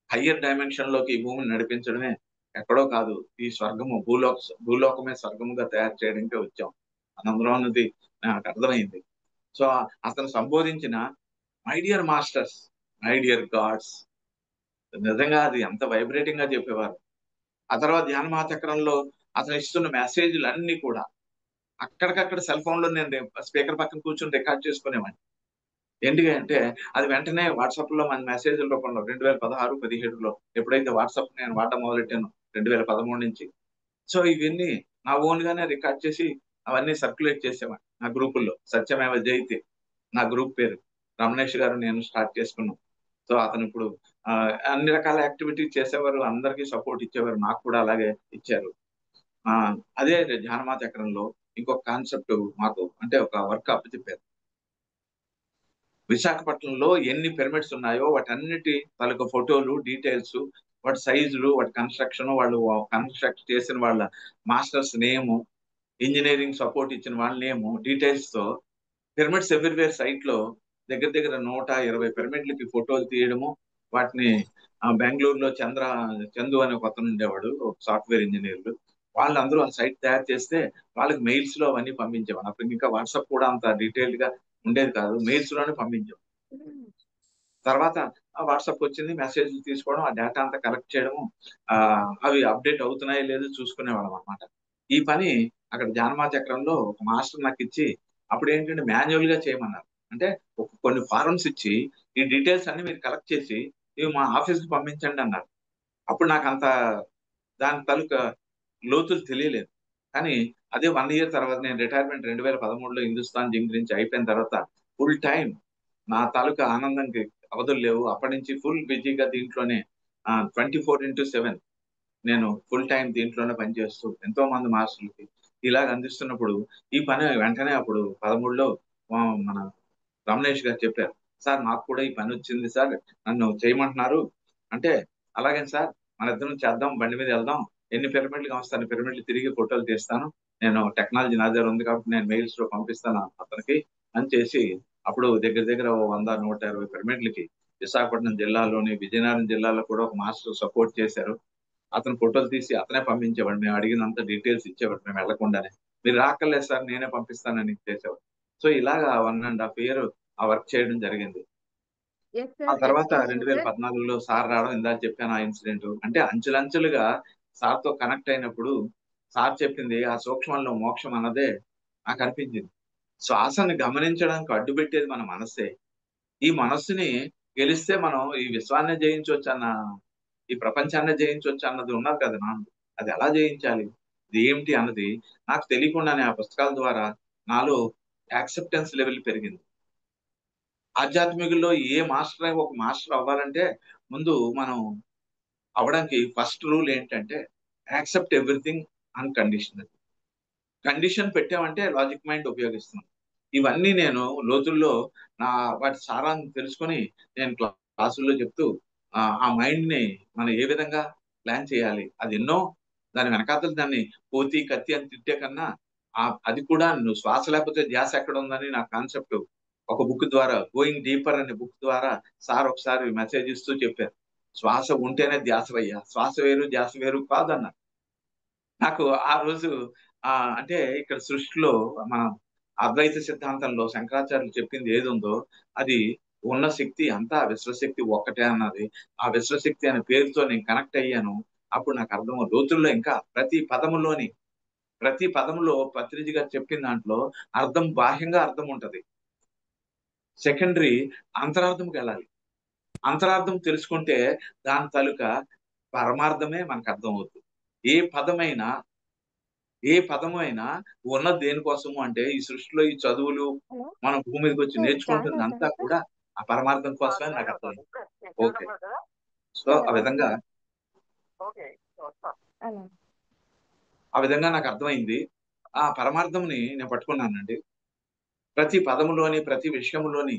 హయ్యర్ డైమెన్షన్ లోకి ఈ భూమిని నడిపించడమే, ఎక్కడో కాదు ఈ స్వర్గము భూలోకమే స్వర్గముగా తయారు చేయడానికే వచ్చాం అందులో ఉన్నది నాకు అర్థమైంది. సో అతను సంబోధించిన my dear masters, my dear gods, నిజంగా అది ఎంత వైబ్రేటింగ్ గా చెప్పేవారు. ఆ తర్వాత ధ్యాన మహాచక్రంలో అతను ఇస్తున్న మెసేజ్లు అన్ని కూడా అక్కడికక్కడ సెల్ ఫోన్ లో నేను స్పీకర్ పక్కన కూర్చొని రికార్డ్ చేసుకునేవాడిని. ఎందుకంటే అది వెంటనే వాట్సాప్ లో మన మెసేజ్ల రూపంలో 2016, 17లో ఎప్పుడైతే వాట్సాప్ నేను వాడడం మొదలెట్టాను 2013 నుంచి. సో ఇవన్నీ నా ఓన్ గానే రికార్డ్ చేసి అవన్నీ సర్క్యులేట్ చేసేవాడిని నా గ్రూపుల్లో. సత్యమేవ జయతే నా గ్రూప్ పేరు. రమణేష్ గారు నేను స్టార్ట్ చేసుకున్నాం. సో అతను ఇప్పుడు అన్ని రకాల యాక్టివిటీ చేసేవారు, అందరికీ సపోర్ట్ ఇచ్చేవారు, నాకు కూడా అలాగే ఇచ్చారు. అదే ధ్యానమా చక్రంలో ఇంకొక కాన్సెప్ట్ మాకు అంటే ఒక వర్క్ అప్పచెప్పారు. విశాఖపట్నంలో ఎన్ని పిరమిడ్స్ ఉన్నాయో వాటన్నిటి తాలూకా ఫోటోలు, డీటెయిల్స్, వాటి సైజులు, వాటి కన్స్ట్రక్షన్, వాళ్ళు కన్స్ట్రక్ట్ చేసిన వాళ్ళ మాస్టర్స్ నేము, ఇంజనీరింగ్ సపోర్ట్ ఇచ్చిన వాళ్ళ నేము, డీటెయిల్స్ తో పిరమిడ్స్ ఎవ్రీవేర్ సైట్ లో దగ్గర దగ్గర 120 పిరమిడ్లకి ఫోటోలు తీయడము. వాటిని బెంగళూరులో చందు అనే ఒక అతను ఉండేవాడు, సాఫ్ట్వేర్ ఇంజనీర్లు, వాళ్ళందరూ ఆ సైట్ తయారు చేస్తే వాళ్ళకి మెయిల్స్ లో అవన్నీ పంపించేవాడు. అప్పుడు ఇంకా వాట్సాప్ కూడా అంత డీటెయిల్డ్ గా ఉండేది కాదు, మెయిల్స్ లోనే పంపించాం. తర్వాత వాట్సాప్ వచ్చింది, మెసేజ్ తీసుకోవడం, ఆ డేటా అంతా కలెక్ట్ చేయడము, అవి అప్డేట్ అవుతున్నాయో లేదో చూసుకునేవాళ్ళం అనమాట. ఈ పని అక్కడ ధ్యానమా చక్రంలో ఒక మాస్టర్ నాకు ఇచ్చి, అప్పుడు ఏంటంటే మాన్యువల్ గా చేయమన్నారు. అంటే కొన్ని ఫారమ్స్ ఇచ్చి ఈ డీటెయిల్స్ అన్ని మీరు కలెక్ట్ చేసి ఇవి మా ఆఫీస్ కి పంపించండి అన్నారు. అప్పుడు నాకు అంత దాని తాలూకా లోతులు తెలియలేదు. కానీ అదే 1 ఇయర్ తర్వాత నేను రిటైర్మెంట్ 2013లో హిందుస్థాన్ జిమ్ నుంచి అయిపోయిన తర్వాత ఫుల్ టైం నా తాలూకా ఆనందంకి అవధులు లేవు. అప్పటి నుంచి ఫుల్ బిజీగా దీంట్లోనే 24/7 నేను ఫుల్ టైం దీంట్లోనే పనిచేస్తూ ఎంతో మంది మాస్టర్లకి ఇలాగ అందిస్తున్నప్పుడు ఈ పని వెంటనే అప్పుడు 13లో మన రమణేష్ గారు చెప్పారు, సార్ నాకు కూడా ఈ పని వచ్చింది సార్, నన్ను చేయమంటున్నారు అంటే, అలాగే సార్ మన ఇద్దరం చేద్దాం, బండి మీద వెళ్దాం, ఎన్ని పిరమిడ్లు కావస్తాను పిరమిడ్లు తిరిగి ఫోటోలు తీస్తాను, నేను టెక్నాలజీ నా దగ్గర ఉంది కాబట్టి నేను మెయిల్స్ లో పంపిస్తాను అతనికి అని చేసి అప్పుడు దగ్గర దగ్గర 100-120 పిరమిడ్లకి విశాఖపట్నం జిల్లాలోని విజయనగరం జిల్లాలో కూడా ఒక మాస్టర్ సపోర్ట్ చేశారు. అతను ఫోటోలు తీసి అతనే పంపించేవాడు, మేము అడిగినంత డీటెయిల్స్ ఇచ్చేవాడు, మేము వెళ్లకుండానే. మీరు రాక్కర్లేదు సార్ నేనే పంపిస్తానని చేసేవాడు. సో ఇలాగా 1.5 year ఆ వర్క్ చేయడం జరిగింది. ఎస్ ఆ సార్. తర్వాత ఎక్స్‌ప్లెనేషన్ సార్. 2014లో సార్ రావడం, ఇందాక చెప్పాను ఆ ఇన్సిడెంట్. అంటే అంచెలంచెలుగా సార్ తో కనెక్ట్ అయినప్పుడు సార్ చెప్పింది ఆ సూక్ష్మంలో మోక్షం అన్నదే నాకు అనిపించింది. శ్వాసని గమనించడానికి అడ్డు పెట్టేది మన మనస్సే. ఈ మనస్సుని గెలిస్తే మనం ఈ విశ్వాన్నే జయించవచ్చు అన్న, ఈ ప్రపంచాన్నే జయించవచ్చు అన్నది ఉన్నది కదా నాలో. అది ఎలా జయించాలి, ఇది ఏమిటి అన్నది నాకు తెలియకుండానే ఆ పుస్తకాల ద్వారా నాలో యాక్సెప్టెన్స్ లెవెల్ పెరిగింది. ఆధ్యాత్మికుల్లో ఏ మాస్టర్ ఒక మాస్టర్ అవ్వాలంటే ముందు మనం అవ్వడానికి ఫస్ట్ రూల్ ఏంటంటే యాక్సెప్ట్ ఎవ్రీథింగ్ అన్‌కండిషనల్. కండిషన్ పెట్టామంటే లాజిక్ మైండ్ ఉపయోగిస్తున్నాం. ఇవన్నీ నేను లోతుల్లో నా వాటి సారాన్ని తెలుసుకొని నేను క్లాసుల్లో చెప్తూ ఆ మైండ్ ని మనం ఏ విధంగా ప్లాన్ చేయాలి, అది ఎన్నో దాని వెనకాతల దాన్ని కోతి కత్తి అని తిట్టే కన్నా అది కూడా నువ్వు శ్వాస లేకపోతే ధ్యాస ఎక్కడ ఉందని నా కాన్సెప్ట్ ఒక బుక్ ద్వారా, గోయింగ్ డీపర్ అనే బుక్ ద్వారా సార్ ఒకసారి మెసేజ్ ఇస్తూ చెప్పారు. శ్వాస ఉంటేనే ధ్యాసవయ్యా, శ్వాస వేరు ధ్యాస వేరు కాదన్నారు. నాకు ఆ రోజు అంటే ఇక్కడ సృష్టిలో మన అద్వైత సిద్ధాంతంలో శంకరాచార్యులు చెప్పింది ఏది ఉందో అది ఉన్న శక్తి అంతా విశ్వశక్తి ఒక్కటే అన్నది. ఆ విశ్వశక్తి అనే పేరుతో నేను కనెక్ట్ అయ్యాను. అప్పుడు నాకు అర్థం లోతుల్లో ఇంకా ప్రతి పదములో పత్రిజి గారు చెప్పిన దాంట్లో అర్థం బాహ్యంగా అర్థం ఉంటది. సెకండరీ అంతరార్థంకి వెళ్ళాలి. అంతరార్థం తెలుసుకుంటే దాని తాలూకా పరమార్థమే మనకు అర్థం అవుతుంది. ఏ పదమైనా ఏ పదమైనా ఉన్నది దేనికోసము అంటే ఈ సృష్టిలో ఈ చదువులు హలో మనం భూమి మీదకి వచ్చి సార్, జాయిన్ నేర్చుకుంటుంది అంతా అవుతారా సార్? కూడా ఆ పరమార్థం కోసమే నాకు అర్థమైంది. ఓకే. సో సరే ఆ విధంగా వస్తాను. అలా. ఆ విధంగా నాకు అర్థమైంది. ఆ పరమార్థంని నేను పట్టుకున్నానండి. ప్రతి పదములోని ప్రతి విషయంలోని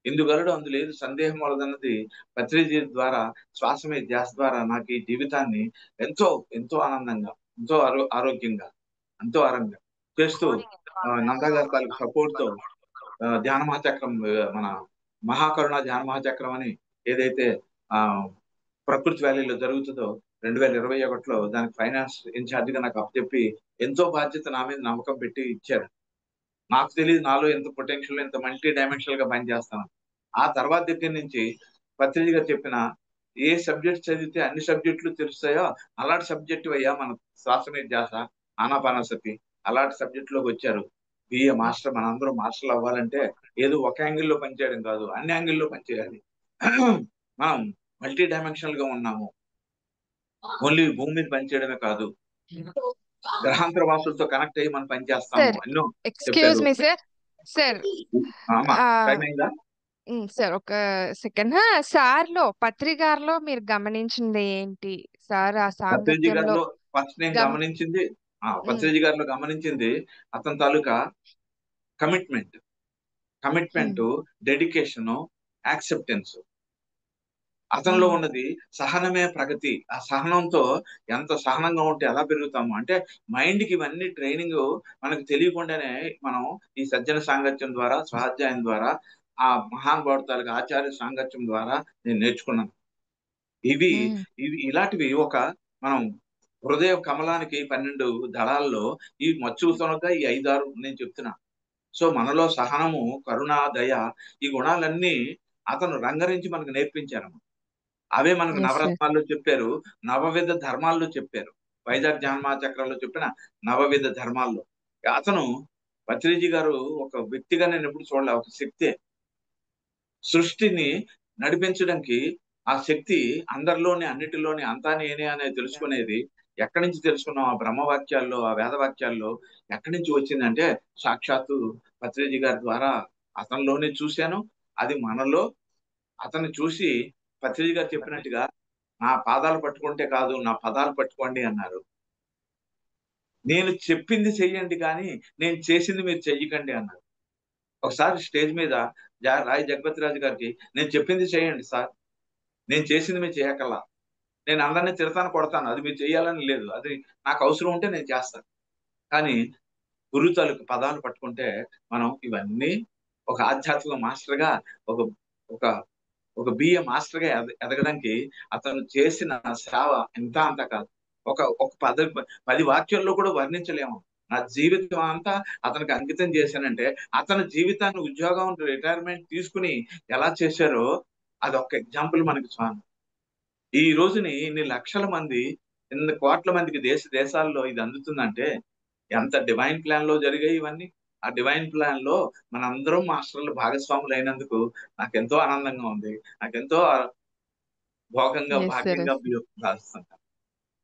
ఇందుగలడు అందులేదు సందేహం వలదన్నది పత్రిజీ ద్వారా శ్వాస మీద ధ్యాస ద్వారా నాకు ఈ జీవితాన్ని ఎంతో ఎంతో ఆనందంగా, ఎంతో ఆరోగ్యంగా, ఎంతో ఆరంగా చేస్తూ నందా గారి తాలూకు సపోర్ట్ తో ధ్యాన మహాచక్రం, మన మహాకరుణ ధ్యాన మహాచక్రం అని ఏదైతే ఆ ప్రకృతి వ్యాలీలో జరుగుతుందో 2021లో దానికి ఫైనాన్స్ ఇన్ఛార్జ్ గా నాకు అప్పచెప్పి ఎంతో బాధ్యత నా మీద నమ్మకం పెట్టి ఇచ్చారు. నాకు తెలియదు నాలో ఎంత పొటెన్షియల్, ఎంత మల్టీ డైమెన్షనల్ గా పనిచేస్తాను. ఆ తర్వాత దగ్గర నుంచి పత్రిజీ గారు చెప్పిన ఏ సబ్జెక్ట్ చదివితే అన్ని సబ్జెక్టులు తెలుస్తాయో అలాంటి సబ్జెక్టు అయ్యా మన శ్వాస మీద ధ్యాస, ఆనాపానసతి అలాంటి సబ్జెక్ట్ లోకి వచ్చారు. బిఏ మాస్టర్, మనందరం మాస్టర్లు అవ్వాలంటే ఏదో ఒక యాంగిల్లో పనిచేయడం కాదు, అన్ని యాంగిల్లో పనిచేయాలి. మనం మల్టీ డైమెన్షనల్ గా ఉన్నాము. ఓన్లీ భూమి మీద పనిచేయడమే కాదు, గ్రహాంతర వాసులతో కనెక్ట్ అయ్యి మనం పనిచేస్తాము. సార్ ఎన్నో ఎక్స్క్యూజ్ చెప్పారు. మీ సార్. సార్ అమ్మా ఆ, టైం అయిందా? సార్ ఒక సెకండ్. సార్లో పత్రికారులో మీరు గమనించింది ఏంటి సార్? ఆ పత్రిజీ సాంగత్యంలో గారిలో ఫస్ట్ నేను గమ్ గమనించింది, ఉమ్, పత్రిజీ గారిలో గమనించింది అతని తాలూకా కమిట్మెంట్, ఉమ్, డెడికేషన్, యాక్సెప్టెన్స్. అతనిలో ఉమ్, ఉన్నది సహనమే ప్రగతి. ఆ సహనంతో ఎంత సహనంగా ఉంటే ఎలా పెరుగుతాము అంటే మైండ్ కి ఇవన్నీ ట్రైనింగ్ మనకు తెలియకుండానే మనం ఈ సజ్జన సాంగత్యం ద్వారా, స్వాధ్యాయం ద్వారా, ఆ మహానుభావుతాలకు ఆచార్య సాంగత్యం ద్వారా నేను నేర్చుకున్నాను. ఇవి ఉమ్, ఇవి ఇలాంటివి ఒక మనం హృదయ కమలానికి 12 దళాల్లో ఈ మచ్చు తొనక ఈ 5, 6 నేను చెప్తున్నా. సో మనలో సహనము, కరుణ, దయ ఈ గుణాలన్నీ అతను రంగరించి మనకు నేర్పించారు. అవే మనకు ఎస్ సార్. నవరత్నాల్లో చెప్పారు, నవవిధ ధర్మాల్లో చెప్పారు. వైజాగ్ జ్ఞానమా చక్రంలో చెప్పిన నవవిధ ధర్మాల్లో. అతను పత్రిజీ గారు ఒక వ్యక్తిగా నేను ఎప్పుడు చూడలే, ఒక శక్తే. సృష్టిని నడిపించడానికి ఆ శక్తి అందరిలోని, అన్నిటిలోని అంతా నేనే అనేది తెలుసుకునేది ఎక్కడి నుంచి తెలుసుకున్నాం? ఆ బ్రహ్మవాక్యాల్లో, ఆ వేదవాక్యాల్లో ఎక్కడి నుంచి వచ్చిందంటే సాక్షాత్తు పత్రిజీ గారి ద్వారా అతనిలోనే చూశాను. అది మనలో అతన్ని చూసి పత్రిజీ గారు చెప్పినట్టుగా నా పాదాలు పట్టుకుంటే కాదు, నా పదాలు పట్టుకోండి అన్నారు. నేను చెప్పింది చెయ్యండి కానీ నేను చేసింది మీరు చెయ్యకండి అన్నారు. ఒకసారి స్టేజ్ మీద రాయి జగపతి రాజు గారికి నేను చెప్పింది చేయండి సార్, నేను చేసింది మీరు చేయకల్లా. నేను అందరినీ తిడతాను, కొడతాను, అది మీరు చేయాలని లేదు. అది నాకు అవసరం ఉంటే నేను చేస్తాను. కానీ గురువు తాలూకు పదాలు పట్టుకుంటే మనం ఇవన్నీ ఒక ఆధ్యాత్మిక మాస్టర్ గా, ఒక ఒక ఒక బిఏ మాస్టర్ గా ఎదగడానికి అతను చేసిన సేవ ఎంత అంత కాదు. ఒక 10 వాక్యాల్లో కూడా వర్ణించలేము. నా జీవితం అంతా అతనికి అంకితం చేశానంటే అతని జీవితాన్ని, ఉద్యోగం, రిటైర్మెంట్ తీసుకుని ఎలా చేశారో అది ఒక ఎగ్జాంపుల్ మనకి చాలు. ఈ రోజుని ఇన్ని లక్షల మంది, ఇన్ని కోట్ల మందికి దేశాల్లో ఇది అందుతుందంటే ఎంత డివైన్ ప్లాన్ లో జరిగాయి ఇవన్నీ. ఆ డివైన్ ప్లాన్ లో మనందరం మాస్టర్లు భాగస్వాములు అయినందుకు నాకెంతో ఆనందంగా ఉంది. నాకెంతో భోగంగా, ఎస్ సార్. భాగ్యంగా భావిస్తుంటాను.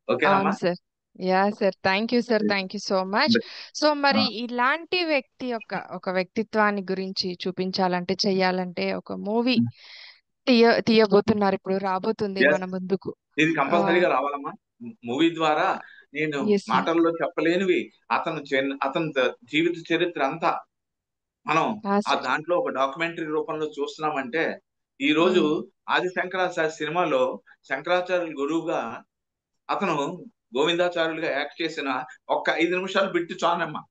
అవును ఓకేనమ్మా? Sir. Yeah sir. Thank you sir. Thank you so much. So ఆ, మరి ఇలాంటి వ్యక్తి యొక్క ఒక వ్యక్తిత్వాన్ని గురించి చూపించాలంటే, చెయ్యాలంటే ఒక మూవీ తీయబోతున్నారు, ఇప్పుడు రాబోతుంది yes, మన ముందుకు. ఇది కంపల్సరీగా రావాలమ్మా. మూవీ ద్వారా నేను ఎస్ సార్. మాటల్లో చెప్పలేనివి అతని జీవిత చరిత్ర అంతా మనం ఆ సార్. దాంట్లో ఒక డాక్యుమెంటరీ రూపంలో చూస్తున్నామంటే ఈ రోజు ఉమ్, ఆది శంకరాచార్య సినిమాలో శంకరాచార్యుల గురువుగా అతను గోవిందాచార్యులుగా యాక్ట్ చేసిన ఒక్క 5 నిమిషాలు బిట్టు చానమ్మా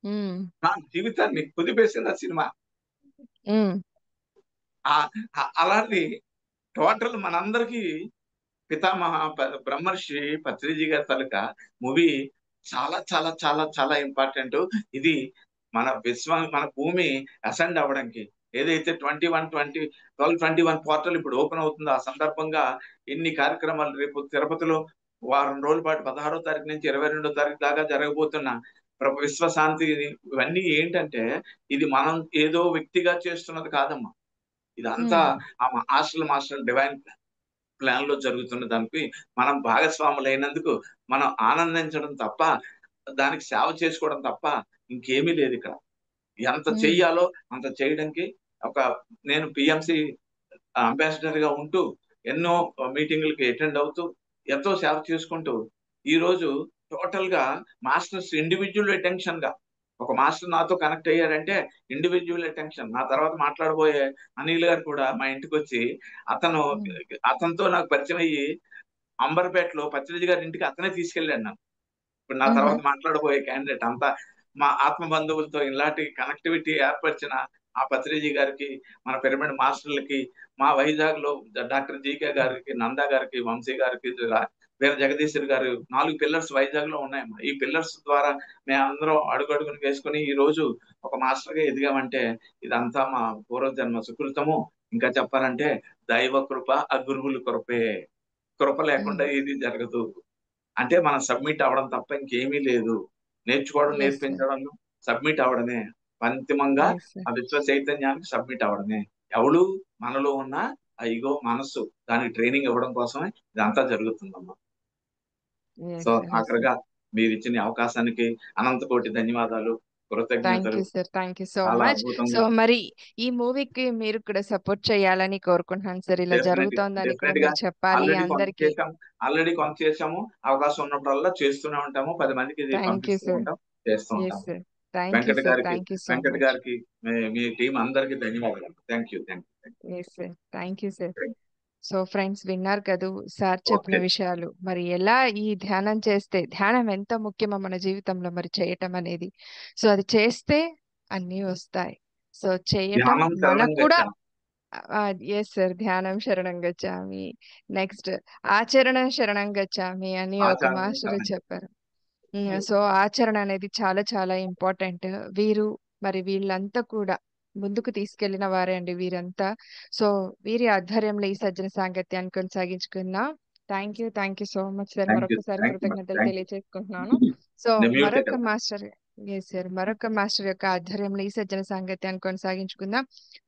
ఉమ్, నా జీవితాన్ని కుదిపేసిన సినిమా. ఉమ్, అలాంటి టోటల్ మనందరికీ పితామహ బ్రహ్మర్షి పత్రిజీ గారి తాలూకా మూవీ చాలా చాలా చాలా చాలా ఇంపార్టెంట్. ఇది మన భూమి అసెండ్ అవ్వడానికి ఏదైతే 1221 పోర్టల్ ఇప్పుడు ఓపెన్ అవుతుందో ఆ సందర్భంగా ఎన్ని కార్యక్రమాలు రేపు తిరుపతిలో వారం రోజుల పాటు 16వ తారీఖు నుంచి 22వ తారీఖు దాకా జరగబోతున్న విశ్వశాంతి, ఇవన్నీ ఏంటంటే ఇది మనం ఏదో వ్యక్తిగా చేస్తున్నది కాదమ్మా. ఇదంతా ఉమ్, ఆ మాస్టర్ డివైన్ ప్లాన్ లో జరుగుతున్న దానికి మనం భాగస్వాములైనందుకు మనం ఆనందించడం తప్ప, దానికి సేవ చేసుకోవడం తప్ప ఇంకేమీ లేదు ఇక్కడ. ఎంత ఉమ్, చెయ్యాలో అంత చేయడానికి ఒక నేను పిఎంసి అంబాసిడర్ గా ఉంటూ ఎన్నో మీటింగులకి అటెండ్ అవుతూ ఎంతో సేవ చేసుకుంటూ ఈ రోజు టోటల్ గా మాస్టర్స్ ఇండివిజువల్ అటెన్షన్ గా ఒక మాస్టర్ నాతో కనెక్ట్ అయ్యారంటే ఇండివిజువల్ అటెన్షన్. నా తర్వాత మాట్లాడబోయే అనిల్ గారు కూడా మా ఇంటికి వచ్చి అతను ఉమ్, అతనితో నాకు పరిచయం అయ్యి అంబర్పేటలో పత్రిజీ గారి ఇంటికి అతనే తీసుకెళ్ళాడు నన్ను. ఇప్పుడు నా ఉమ్, తర్వాత మాట్లాడబోయే క్యాండిడేట్ అంతా మా ఆత్మ బంధువులతో ఇలాంటి కనెక్టివిటీ ఏర్పరిచిన ఆ పత్రిజీ గారికి, మన పిరమిడ్ మాస్టర్లకి, మా వైజాగ్ లో డాక్టర్ జీకే గారికి, నందా గారికి, వంశీ గారికి, వీర జగదీశ్వర్ గారు 4 పిల్లర్స్ వైజాగ్ లో ఉన్నాయమ్మా. ఈ పిల్లర్స్ ద్వారా మేమందరం అడుగడుగును వేసుకుని ఈ రోజు ఒక మాస్టర్ గా ఎదిగామంటే ఇదంతా మా పూర్వజన్మ సుకృతము. ఇంకా చెప్పాలంటే దైవ కృప, ఆ గురువుల కృపే. కృప లేకుండా ఇది జరగదు. అంటే మనం సబ్మిట్ అవ్వడం తప్ప ఇంకేమీ లేదు. నేర్చుకోవడం, ఎస్ సార్. నేర్పించడం, సబ్మిట్ అవ్వడమే. అంతిమంగా ఎస్ సార్. ఆ విశ్వ చైతన్యానికి సబ్మిట్ అవ్వడమే. ఎవడు మనలో ఉన్న ఆ ఇగో మనస్సు దానికి ట్రైనింగ్ ఇవ్వడం కోసమే ఇదంతా జరుగుతుందమ్మా. So yes sir. Yes sir. ఆఖరిగా మీరిచ్చిన ఈ అవకాశానికి అనంత కోటి ధన్యవాదాలు, థ్యాంక్ కృతజ్ఞతలు. You sir. Thank you so చాలా మచ్. సో అద్భుతంగా మరి ఈ మూవీకి మీరు కూడా సపోర్ట్ చేయాలని కోరుకుంటున్నాను సార్. ఇలా జరుగుతోందని కూడా డెఫినెట్ గా మీరు చెప్పాలి అందరికి. ఆల్రెడీ కొంత చేసాము. అవకాశం ఉన్నప్పుడల్లా చేస్తూనే ఉంటాము. 10 మందికి ఇది థ్యాంక్ యూ పంపిస్తూ సార్. ఉంటాం, చేస్తూ ఎస్ ఉంటాం. Sir. Thank you sir. Thank you so Venkat much. గారికి, మీ టీం అందరికి ధన్యవాదాలు. Thank you. Yes sir. Thank you sir. So friends విన్నారు కదూ సార్ చెప్పిన ఓకే. విషయాలు. మరి ఎలా ఈ ధ్యానం చేస్తే, ధ్యానం ఎంత ముఖ్యమో మన జీవితంలో మరి చేయటం అనేది. సో అది చేస్తే అన్నీ వస్తాయి. సో చేయటం ధ్యానం శరణం మనకు కూడా. గచ్చామి. Yes sir. ధ్యానం శరణం గచ్చామి. నెక్స్ట్ ఆచరణ శరణం గచ్చామి అని ఒక ఆచార్య మాస్టర్ శరణం చెప్పారు. సో ఆచరణ అనేది చాలా చాలా ఇంపార్టెంట్. వీరు మరి వీళ్ళంతా కూడా ముందుకు తీసుకెళ్లిన వారే అండి వీరంతా. సో వీరి ఆధ్వర్యంలో ఈ సజ్జన సాంగత్యాన్ని కొనసాగించుకున్నాం. Thank you so much sir. మరొకసారి కృతజ్ఞతలు థ్యాంక్ యూ. తెలియజేసుకుంటున్నాను. సో నేను మ్యూటే మరొక కదా. మాస్టర్. Yes sir. మరొక మాస్టర్ యొక్క ఆధ్వర్యంలో ఈ సజ్జన సాంగత్యాన్ని కొనసాగించుకుందాం.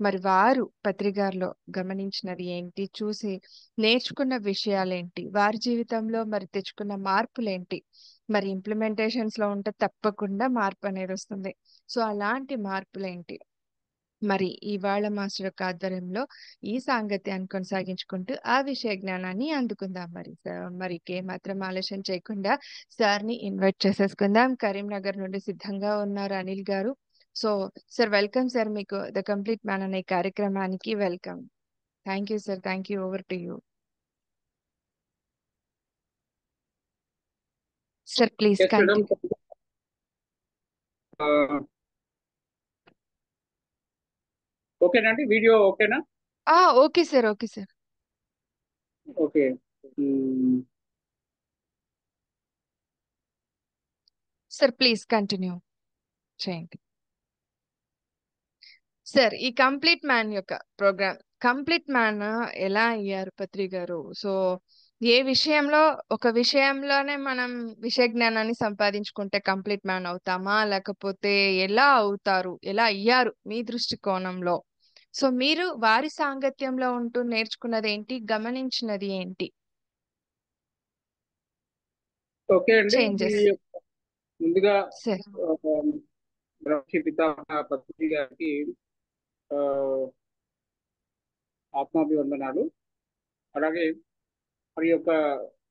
మరి వారు పత్రికారులో గమనించినది ఏంటి, చూసి నేర్చుకున్న విషయాలేంటి, వారి జీవితంలో మరి తెచ్చుకున్న మార్పులేంటి, మరి ఇంప్లిమెంటేషన్స్ లో ఉంటే తప్పకుండా మార్పు అనేది వస్తుంది. సో అలాంటి మార్పులేంటి మరి ఇవాళ మాస్టర్ యొక్క ఆధ్వర్యంలో ఈ సాంగత్యాన్ని కొనసాగించుకుంటూ ఆ విషయ జ్ఞానాన్ని అందుకుందాం. మరి మాత్రం ఆలస్యం చేయకుండా సార్ని ఇన్వైట్ చేసేసుకుందాం. కరీంనగర్ నుండి సిద్ధంగా ఉన్నారు అనిల్ గారు. So sir welcome sir. మీకు ద కంప్లీట్ మ్యాన్ అనే కార్యక్రమానికి welcome. Thank you sir. Thank you. Over to you sir. Please Yes, madam. Continue. ఓకేనా అండి? వీడియో ఓకేనా? Okay sir. Okay sir. Okay. Sir please continue చేయండి. సార్ ఈ కంప్లీట్ మ్యాన్ యొక్క ప్రోగ్రామ్, కంప్లీట్ మ్యాన్ ఎలా అయ్యారు పత్రి గారు? సో ఏ విషయంలో, ఒక విషయంలోనే మనం విషయ జ్ఞానాన్ని సంపాదించుకుంటే కంప్లీట్ మ్యాన్ అవుతామా, లేకపోతే ఎలా అవుతారు, ఎలా అయ్యారు మీ దృష్టికోణంలో? సో మీరు వారి సాంగత్యంలో ఉంటూ నేర్చుకున్నది ఏంటి, గమనించినది ఏంటి? ఓకే అండి. చేంజెస్ ముందుగా సార్. బ్రహ్మశ్రీ పితామహ పత్రి గారికి ఆ, ఆత్మాభివందనాలు. అలాగే మరి యొక్క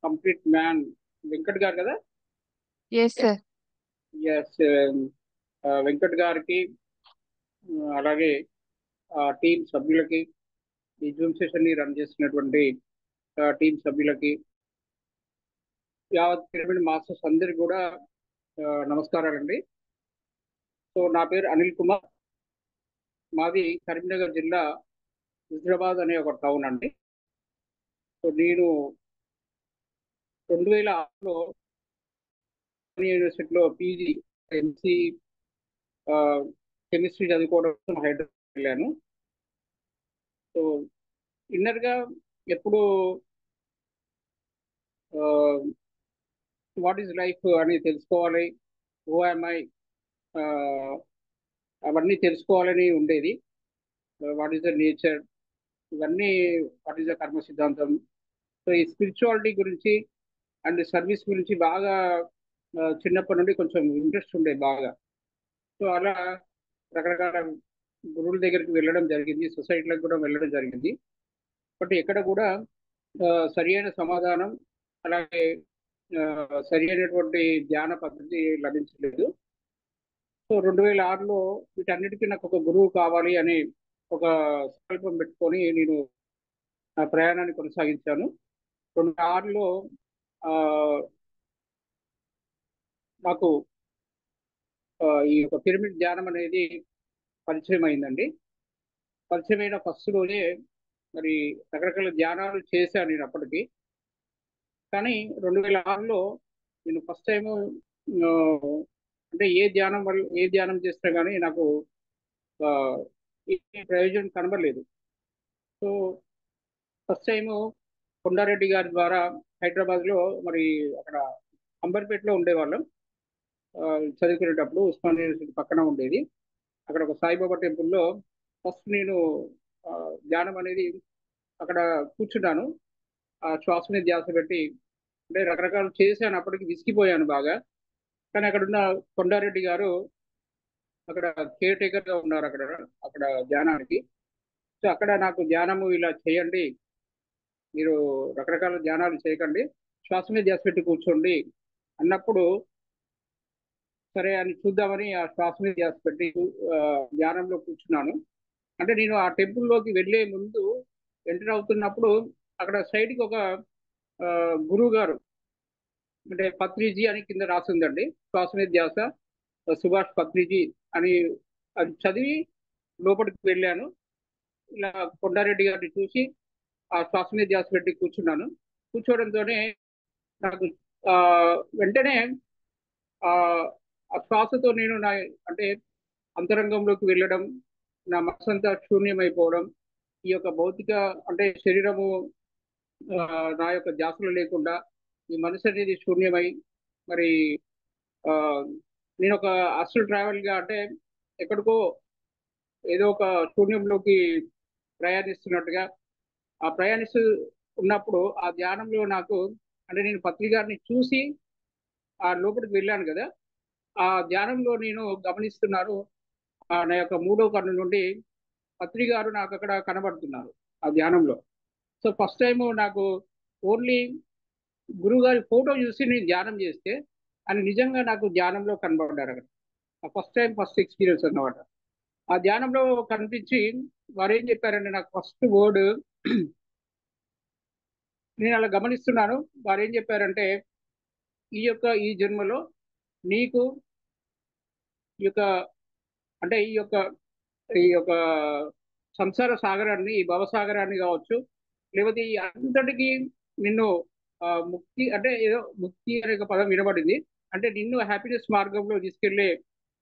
కంప్లీట్ మ్యాన్ వెంకట్ గారు కదా? Yes sir. ఎస్. వెంకట్ గారికి అలాగే టీం సభ్యులకి, ఈ జూమ్ సెషన్ ని రన్ చేస్తున్నటువంటి టీం సభ్యులకి, యావత్ పిరమిడ్ మాస్టర్స్ అందరికి కూడా నమస్కారాలండి. సో నా పేరు అనిల్ కుమార్. మాది కరీంనగర్ జిల్లా హుజరాబాద్ అనే ఒక టౌన్ అండి. సో నేను 2006లో యూనివర్సిటీలో పీజీ ఎంసీ కెమిస్ట్రీ చదువుకోవడం కోసం హైదరాబాద్ వెళ్ళాను. సో ఇన్నర్గా ఎప్పుడు వాట్ ఈజ్ లైఫ్ అని తెలుసుకోవాలి, హూ యామ్ ఐ, అవన్నీ తెలుసుకోవాలని ఉండేది. వాట్ ఈస్ ద నేచర్, ఇవన్నీ, వాట్ ఈస్ ద కర్మ సిద్ధాంతం. సో ఈ స్పిరిచువాలిటీ గురించి అండ్ సర్వీస్ గురించి బాగా చిన్నప్పటి నుండి కొంచెం ఇంట్రెస్ట్ ఉండే బాగా. సో అలా రకరకాల గురువుల దగ్గరికి వెళ్ళడం జరిగింది, సొసైటీలకు కూడా వెళ్ళడం జరిగింది. బట్ ఎక్కడ కూడా సరి అయిన సమాధానం, అలాగే సరి అయినటువంటి ధ్యాన పద్ధతి లభించలేదు. సో 2006లో వీటన్నిటికీ నాకు ఒక గురువు కావాలి అని ఒక సంకల్పం పెట్టుకొని నేను నా ప్రయాణాన్ని కొనసాగించాను. 2006లో నాకు ఈ యొక్క పిరమిడ్ ధ్యానం అనేది పరిచయం అయిందండి. పరిచయమైన ఫస్ట్ రోజే మరి రకరకాల ధ్యానాలు చేశాను నేను అప్పటికి. కానీ 2006లో నేను ఫస్ట్ టైం అంటే ఏ ధ్యానం చేస్తే కానీ నాకు ఆ, ఈ ప్రయోజనం కనబడలేదు. సో ఫస్ట్ టైము కొండారెడ్డి గారి ద్వారా హైదరాబాద్లో మరి అక్కడ అంబర్పేటలో ఉండేవాళ్ళం. ఆ, చదువుకునేటప్పుడు ఉస్మాన్ యూనివర్సిటీ పక్కన ఉండేది. అక్కడ ఒక సాయిబాబా టెంపుల్లో ఫస్ట్ నేను ఆ, ధ్యానం అనేది అక్కడ కూర్చున్నాను. ఆ శ్వాస మీద ధ్యాస పెట్టి అంటే రకరకాలు చేశాను. అప్పటికి విసిగిపోయాను బాగా. కానీ అక్కడ ఉన్న కొండారెడ్డి గారు అక్కడ కేర్ టేకర్ గా ఉన్నారు అక్కడ అక్కడ ధ్యానానికి. సో అక్కడ నాకు ధ్యానము ఇలా చేయండి, మీరు రకరకాల ధ్యానాలు చేయకండి, శ్వాస మీద ధ్యాస పెట్టి కూర్చోండి అన్నప్పుడు సరే అని చూద్దామని ఆ శ్వాస మీద ధ్యాస పెట్టి ఆ, ధ్యానంలో కూర్చున్నాను. అంటే నేను ఆ టెంపుల్లోకి వెళ్ళే ముందు ఎంటర్ అవుతున్నప్పుడు అక్కడ సైడ్కి ఒక ఆ, గురువు గారు అంటే పత్రిజీ అని కింద రాసిందండి, శ్వాస మీద ధ్యాస సుభాష్ పత్రిజీ అని. అది చదివి లోపలికి వెళ్ళాను. ఇలా కొండారెడ్డి గారిని చూసి ఆ శ్వాస మీద ధ్యాస పెట్టి కూర్చున్నాను. కూర్చోవడంతోనే నాకు ఆ, వెంటనే ఆ ఆ శ్వాసతో నేను నా అంటే అంతరంగంలోకి వెళ్ళడం, నా మనసంతా శూన్యమైపోవడం, ఈ యొక్క భౌతిక అంటే శరీరము ఆ, నా యొక్క ధ్యాసలో లేకుండా ఈ మనసు అనేది శూన్యమై మరి ఆ, నేను ఒక అస్ట్రల్ ట్రావెల్ గా అంటే ఎక్కడికో ఏదో ఒక శూన్యంలోకి ప్రయాణిస్తున్నట్టుగా ఆ ప్రయాణిస్తూ ఉన్నప్పుడు ఆ ధ్యానంలో నాకు అంటే నేను పత్రి గారిని చూసి ఆ లోపలికి వెళ్ళాను కదా, ఆ ధ్యానంలో నేను గమనిస్తున్నాను. నా యొక్క మూడో కన్ను నుండి పత్రి గారు నాకు అక్కడ కనబడుతున్నారు ఆ ధ్యానంలో. సో ఫస్ట్ టైం నాకు ఓన్లీ గురువు గారి ఫోటో చూసి నేను ధ్యానం చేస్తే అని నిజంగా నాకు ధ్యానంలో కనబడ్డారు అక్కడ. ఫస్ట్ టైం ఫస్ట్ ఎక్స్పీరియన్స్ అన్నమాట. ఆ ధ్యానంలో కనిపించి వారు ఏం చెప్పారంటే నాకు ఫస్ట్ వర్డ్ నేను అలా గమనిస్తున్నాను. వారు ఏం చెప్పారంటే ఈ జన్మలో నీకు ఈ యొక్క అంటే ఈ యొక్క సంసార సాగరాన్ని, ఈ భవసాగరాన్ని కావచ్చు, లేకపోతే ఈ అంతటికి నిన్ను ముక్తి అంటే ఏదో ముక్తి అనే ఒక పదం వినబడింది. అంటే నిన్ను హ్యాపీనెస్ మార్గంలో తీసుకెళ్లే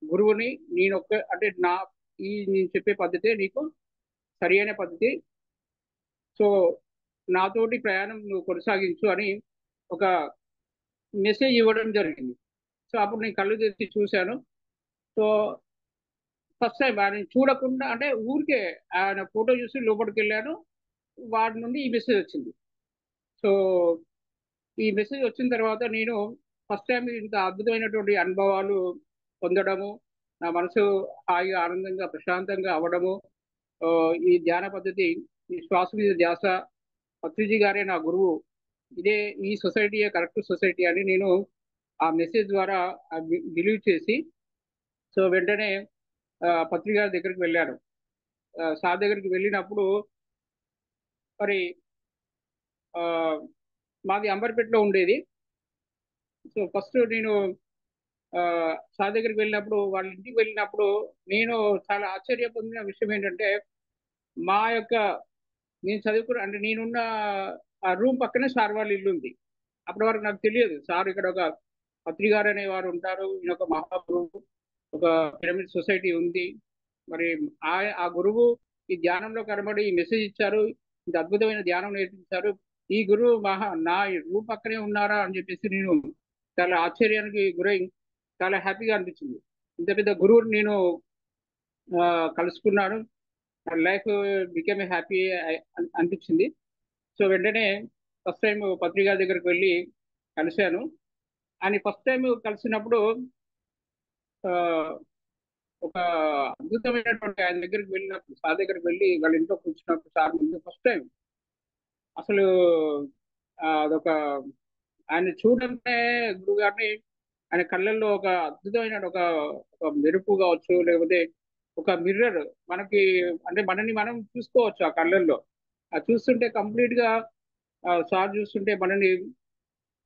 గురువుని అంటే నేను చెప్పే పద్ధతే నీకు సరి అయిన పద్ధతి. సో నాతోటి ప్రయాణం నువ్వు కొనసాగించు అని ఒక మెసేజ్ ఇవ్వడం జరిగింది. సో అప్పుడు నేను కళ్ళు తెరిచి చూశాను. సో ఫస్ట్ టైం ఆయన చూడకుండా అంటే ఊరికే ఆయన ఫోటో చూసి లోపలికి వెళ్ళాను. వాడి నుండి ఈ మెసేజ్ వచ్చింది. సో ఈ మెసేజ్ వచ్చిన తర్వాత నేను ఫస్ట్ టైం ఇంత అద్భుతమైనటువంటి అనుభవాలు పొందడము, నా మనసు హాయిగా ఆనందంగా ప్రశాంతంగా అవ్వడము, ఆ, ఈ ధ్యాన పద్ధతి, ఈ శ్వాస మీద ధ్యాస, పత్రిజీ గారే నా గురువు, ఈ సొసైటీయే కరెక్ట్ సొసైటీ అని నేను ఆ మెసేజ్ ద్వారా బిలీవ్ చేసి సో వెంటనే పత్రిక గారి దగ్గరికి వెళ్ళాను. సార్ దగ్గరికి వెళ్ళినప్పుడు మరి ఆ, మాది అంబర్పేటలో ఉండేది. సో ఫస్ట్ నేను ఆ, సార్ దగ్గరికి వెళ్ళినప్పుడు, వాళ్ళ ఇంటికి వెళ్ళినప్పుడు నేను చాలా ఆశ్చర్య పొందిన విషయం ఏంటంటే మా యొక్క నేను చదువుకున్న అంటే నేనున్న ఆ రూమ్ పక్కనే సార్ వాళ్ళ ఇల్లు ఉంది. అప్పటి వరకు నాకు తెలియదు సార్ ఇక్కడ ఒక పత్రికారు అనే వారు ఉంటారు, ఈయన ఒక మహాగురువు, ఒక పిరమిడ్ సొసైటీ ఉంది. మరి ఆ గురువు ఈ ధ్యానంలో కనబడి ఈ మెసేజ్ ఇచ్చారు, ఇంత అద్భుతమైన ధ్యానం నేర్పించారు, ఈ గురువు నా రూమ్ పక్కనే ఉన్నారా అని చెప్పేసి నేను చాలా ఆశ్చర్యానికి గురై చాలా హ్యాపీగా అనిపించింది. ఇంత పెద్ద గురువుని నేను కలుసుకున్నాను. లైఫ్ బికేమ్ హ్యాపీ అనిపించింది. సో వెంటనే ఫస్ట్ టైం పత్రిక దగ్గరికి వెళ్ళి కలిశాను. ఆయన ఫస్ట్ టైం కలిసినప్పుడు ఆ, ఒక అద్భుతమైనటువంటి ఆయన దగ్గరికి వెళ్ళినప్పుడు, సార్ దగ్గరికి వెళ్ళి వాళ్ళ ఇంట్లో కూర్చున్నప్పుడు సార్ ముందు ఫస్ట్ టైం అసలు అదొక ఆయన చూడంటే గురువు గారిని ఆయన కళ్ళల్లో ఒక అద్భుతమైన ఒక మెరుపు కావచ్చు, లేకపోతే ఒక మిర్రర్ మనకి అంటే మనని మనం చూసుకోవచ్చు ఆ కళ్ళల్లో. ఆ చూస్తుంటే కంప్లీట్ గా సార్ చూస్తుంటే మనని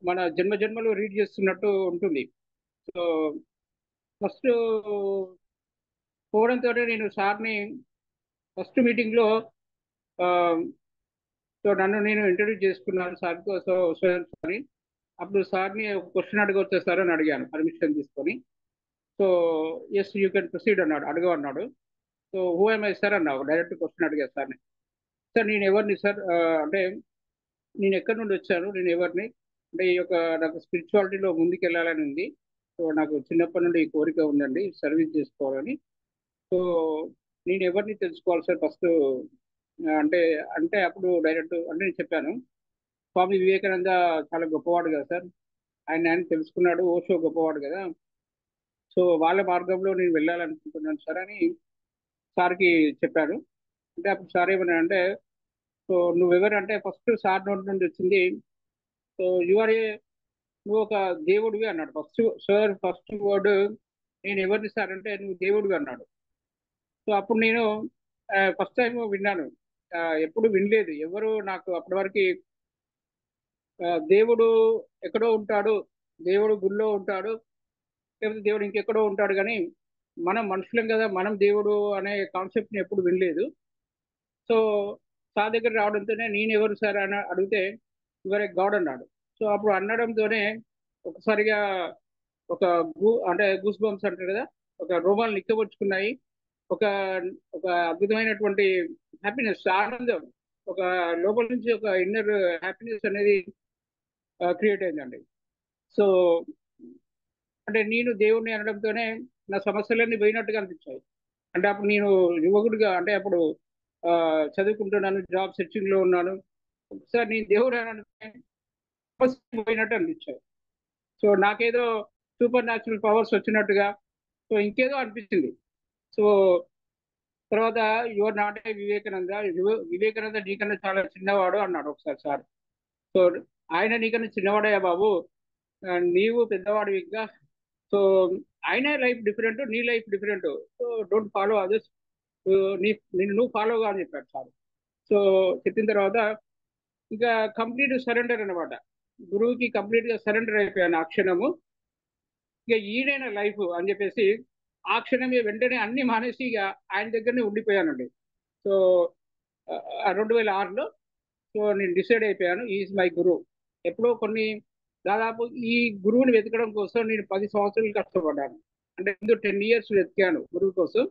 మన జన్మ జన్మలో రీడ్ చేస్తున్నట్టు ఉంటుంది. సో ఫస్ట్ పోవడంతో నేను సార్ని ఫస్ట్ మీటింగ్లో సో నన్ను నేను ఇంట్రడ్యూస్ చేసుకున్నాను సార్తో. సో అని అప్పుడు సార్ని ఒక క్వశ్చన్ అడగవచ్చా సార్ అని అడిగాను పర్మిషన్ తీసుకొని. So yes you can proceed అన్నాడు, అడగమన్నాడు. So who am I sir అన్నా, డైరెక్ట్ క్వశ్చన్ అడిగాను సార్ని. సార్ నేను ఎవరిని సార్, అంటే నేను ఎక్కడి నుండి వచ్చాను, నేను ఎవరిని, అంటే ఈ యొక్క నాకు స్పిరిచువాలిటీలో ముందుకెళ్ళాలని ఉంది. సో నాకు చిన్నప్పటి నుండి ఈ కోరిక ఉందండి, సర్వీస్ చేసుకోవాలని. సో నేను ఎవరిని తెలుసుకోవాలి సార్ ఫస్ట్ అంటే అంటే అప్పుడు డైరెక్ట్ అంటే నేను చెప్పాను, స్వామి వివేకానంద చాలా గొప్పవాడు కదా సార్, ఆయన తెలుసుకున్నాడు, ఓషో గొప్పవాడు కదా, సో వాళ్ళ మార్గంలో నేను వెళ్ళాలనుకుంటున్నాను సార్ అని సార్కి చెప్పాను. అంటే అప్పుడు సార్ ఏమన్నా అంటే, సో నువ్వెవరంటే ఫస్ట్ సార్ నోటి నుండి వచ్చింది, సో యువర్ ఏ, నువ్వు ఒక దేవుడివి అన్నాడు ఫస్ట్. సార్ ఫస్ట్ వర్డ్ నేను ఎవరిని సార్ అంటే నువ్వు దేవుడివి అన్నాడు. సో అప్పుడు నేను ఫస్ట్ టైం విన్నాను, ఎప్పుడు వినలేదు ఎవరు నాకు అప్పటి వరకు. దేవుడు ఎక్కడో ఉంటాడు, దేవుడు గుళ్ళో ఉంటాడు, లేకపోతే దేవుడు ఇంకెక్కడో ఉంటాడు, కానీ మనం మనుషులం కదా, మనం దేవుడు అనే కాన్సెప్ట్ని ఎప్పుడు వినలేదు. సో సార్ దగ్గర రావడంతోనే నేను ఎవరు సార్ అని అడిగితే ఇవరే గాడ్ అన్నాడు. సో అప్పుడు అనడంతోనే ఒకసారిగా ఒక అంటే గూస్ బంప్స్ అంటారు కదా, ఒక రోమాలు నిక్కబొచ్చుకున్నాయి. ఒక ఒక అద్భుతమైనటువంటి హ్యాపీనెస్, ఆనందం, ఒక లోపల నుంచి ఒక ఇన్నర్ హ్యాపీనెస్ అనేది క్రియేట్ అయిందండి. సో అంటే నేను దేవుణ్ణి అనడంతోనే నా సమస్యలన్నీ పోయినట్టుగా అనిపించాయి. అంటే అప్పుడు నేను యువకుడిగా, అంటే అప్పుడు చదువుకుంటున్నాను, జాబ్ సెర్చింగ్ లో ఉన్నాను. ఒకసారి నేను దేవుడు అని అంటే సమస్యలు పోయినట్టు అనిపించాయి. సో నాకేదో సూపర్ న్యాచురల్ పవర్స్ వచ్చినట్టుగా, సో ఇంకేదో అనిపించింది. సో తర్వాత your not a Vivekananda, Vivekananda నీకన్నా చాలా చిన్నవాడు అన్నాడు ఒకసారి సార్. సో ఆయన నీకన్నా చిన్నవాడయ్యా బాబు, నీవు పెద్దవాడు ఇంకా. సో ఆయన లైఫ్ డిఫరెంట్, నీ life different, so don't follow others, నిన్ను నువ్వు ఫాలోగా అని చెప్పాడు సార్. సో చెప్పిన తర్వాత ఇంకా కంప్లీట్ సరెండర్ అనమాట, గురువుకి కంప్లీట్ గా సరెండర్ అయిపోయాను ఆ క్షణము. ఇక ఈయన లైఫ్ అని చెప్పేసి ఆ క్షణమే వెంటనే అన్ని మానేసి ఇక ఆయన దగ్గరనే ఉండిపోయానండి. సో 2006లో సో నేను డిసైడ్ అయిపోయాను, ఈజ్ మై గురువు. ఎప్పుడో దాదాపు ఈ గురువుని వెతకడం కోసం నేను 10 సంవత్సరాలు కష్టపడ్డాను. అంటే ముందు 10 years వెతికాను గురువు కోసం.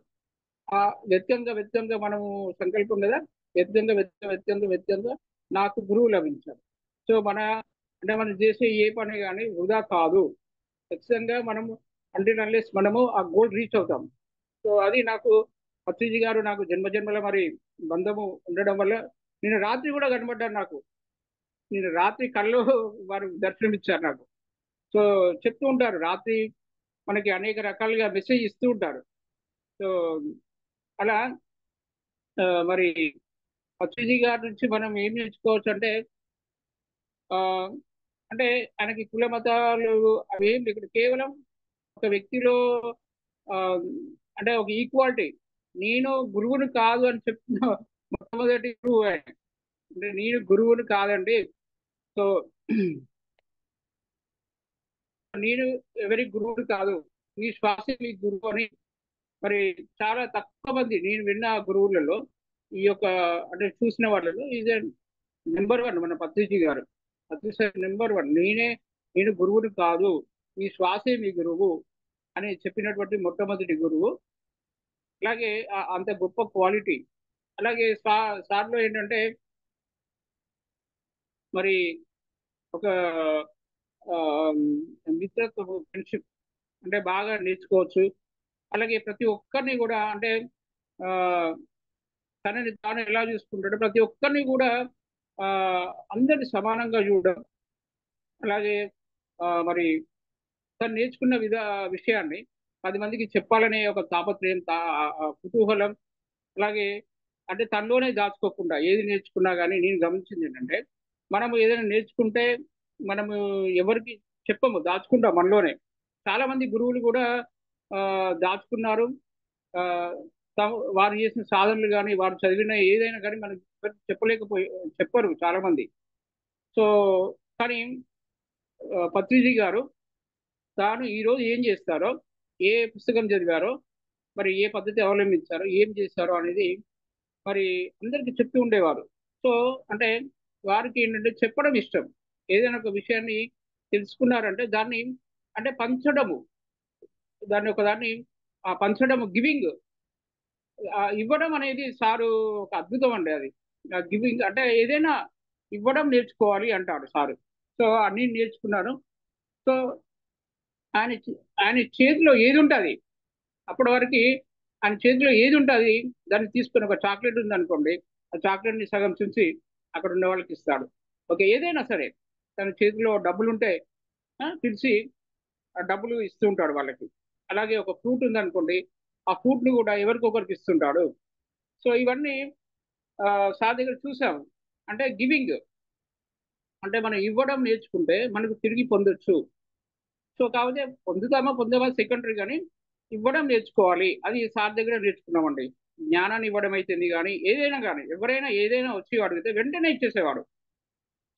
ఆ వెతకంగా మనము సంకల్పం కదా, వెతకంగా నాకు గురువు లభించాడు. సో మనం చేసే ఏ పని కానీ వృధా కాదు, ఖచ్చితంగా మనము అన్లెస్ మనము ఆ గోల్ రీచ్ అవుతాం. సో అది నాకు పత్రిజీ గారు నాకు జన్మజన్మల మరి బంధము ఉండడం వల్ల నేను రాత్రి కూడా కనబడ్డాను నాకు. నేను రాత్రి కల్లో వారు దర్శనమిచ్చారు నాకు. సో చెప్తూ ఉంటారు రాత్రి మనకి అనేక రకాలుగా మెసేజ్ ఇస్తూ ఉంటారు. సో అలా మరి పత్రిజీ గారి నుంచి మనం ఏం నేర్చుకోవచ్చు అంటే, ఆ, అంటే ఆయనకి కుల మతాలు అవేం ఇక్కడ కేవలం ఒక వ్యక్తిలో ఆ, అంటే ఒక ఈక్వాలిటీ. నేను గురువుని కాదు అని చెప్పిన మొట్టమొదటి గురువు ఆయన. అంటే నేను గురువుని కాదండి, సో నేను ఎవరి గురువుని కాదు, నీ శ్వాస మీ గురువు అని. మరి చాలా తక్కువ మంది నేను విన్న గురువులలో ఈ యొక్క అంటే చూసిన వాళ్ళలో ఈజ్ నెంబర్ 1 మన పత్రిజీ గారు. పత్రిజీ నెంబర్ 1 నేను గురువుని కాదు, మీ శ్వాసే మీ గురువు అని చెప్పినటువంటి మొట్టమొదటి గురువు. అలాగే అంత గొప్ప క్వాలిటీ. అలాగే సార్లో ఏంటంటే మరి ఒక మిత్రత్వ ఫ్రెండ్షిప్ అంటే బాగా నేర్చుకోవచ్చు. అలాగే ప్రతి ఒక్కరిని కూడా అంటే ఆ, తనని తాను ఎలా చూసుకుంటాడో ప్రతి ఒక్కరిని కూడా ఆ, అందరిని సమానంగా చూడడం. అలాగే మరి తను నేర్చుకున్న విషయాన్ని 10 మందికి చెప్పాలనే ఒక తాపత్రయం, కుతూహలం. అలాగే అంటే తనలోనే దాచుకోకుండా ఏది నేర్చుకున్నా కానీ నేను గమనించింది ఏంటంటే, మనము ఏదైనా నేర్చుకుంటే మనము ఎవరికి చెప్పము, దాచుకుంటాం మనలోనే. చాలా మంది గురువులు కూడా దాచుకున్నారు. ఆ, వారు చేసిన సాధనలు కానీ వారు చదివిన ఏదైనా కానీ మనకి చెప్పరు చాలా మంది. సో కానీ పత్రిజీ గారు తాను ఈరోజు ఏం చేస్తారో ఏ పుస్తకం చదివారో, మరి ఏ పద్ధతి అవలంబించారో, ఏం చేశారో అనేది మరి అందరికీ చెప్తూ ఉండేవారు. సో అంటే వారికి ఏంటంటే చెప్పడం ఇష్టం. ఏదైనా ఒక విషయాన్ని తెలుసుకున్నారంటే దాన్ని అంటే పంచడము, దాన్ని ఆ పంచడము, గివింగ్, ఇవ్వడం అనేది సారు ఒక అద్భుతం అండి అది. గివింగ్ అంటే ఏదైనా ఇవ్వడం నేర్చుకోవాలి అంటాడు సారు. సో అన్నీ నేర్చుకున్నాను. సో ఆయన చేతిలో ఏది ఉంటుంది అప్పటి వరకు, ఆయన చేతిలో ఏది ఉంటుంది దాన్ని తీసుకుని, ఒక చాక్లెట్ ఉందనుకోండి, ఆ చాక్లెట్ని సగం చుంచి అక్కడ ఉన్న వాళ్ళకి ఇస్తాడు. ఓకే, ఏదైనా సరే తన చేతిలో డబ్బులు ఉంటే పిలిచి ఆ డబ్బులు ఇస్తూ ఉంటాడు వాళ్ళకి. అలాగే ఒక ఫ్రూట్ ఉందనుకోండి, ఆ ఫ్రూట్ని కూడా ఎవరికొకరికి ఇస్తుంటాడు. సో ఇవన్నీ సార్ దగ్గర చూసాము. అంటే గివింగ్ అంటే మనం ఇవ్వడం నేర్చుకుంటే మనకు తిరిగి పొందొచ్చు. సో కాకపోతే పొందమా సెకండరీ, కానీ ఇవ్వడం నేర్చుకోవాలి. అది సార్ దగ్గర నేర్చుకున్నామండి. జ్ఞానాన్ని ఇవ్వడం అయితేంది కానీ ఏదైనా కానీ, ఎవరైనా ఏదైనా వచ్చి అడిగితే వెంటనే ఇచ్చేసేవాడు.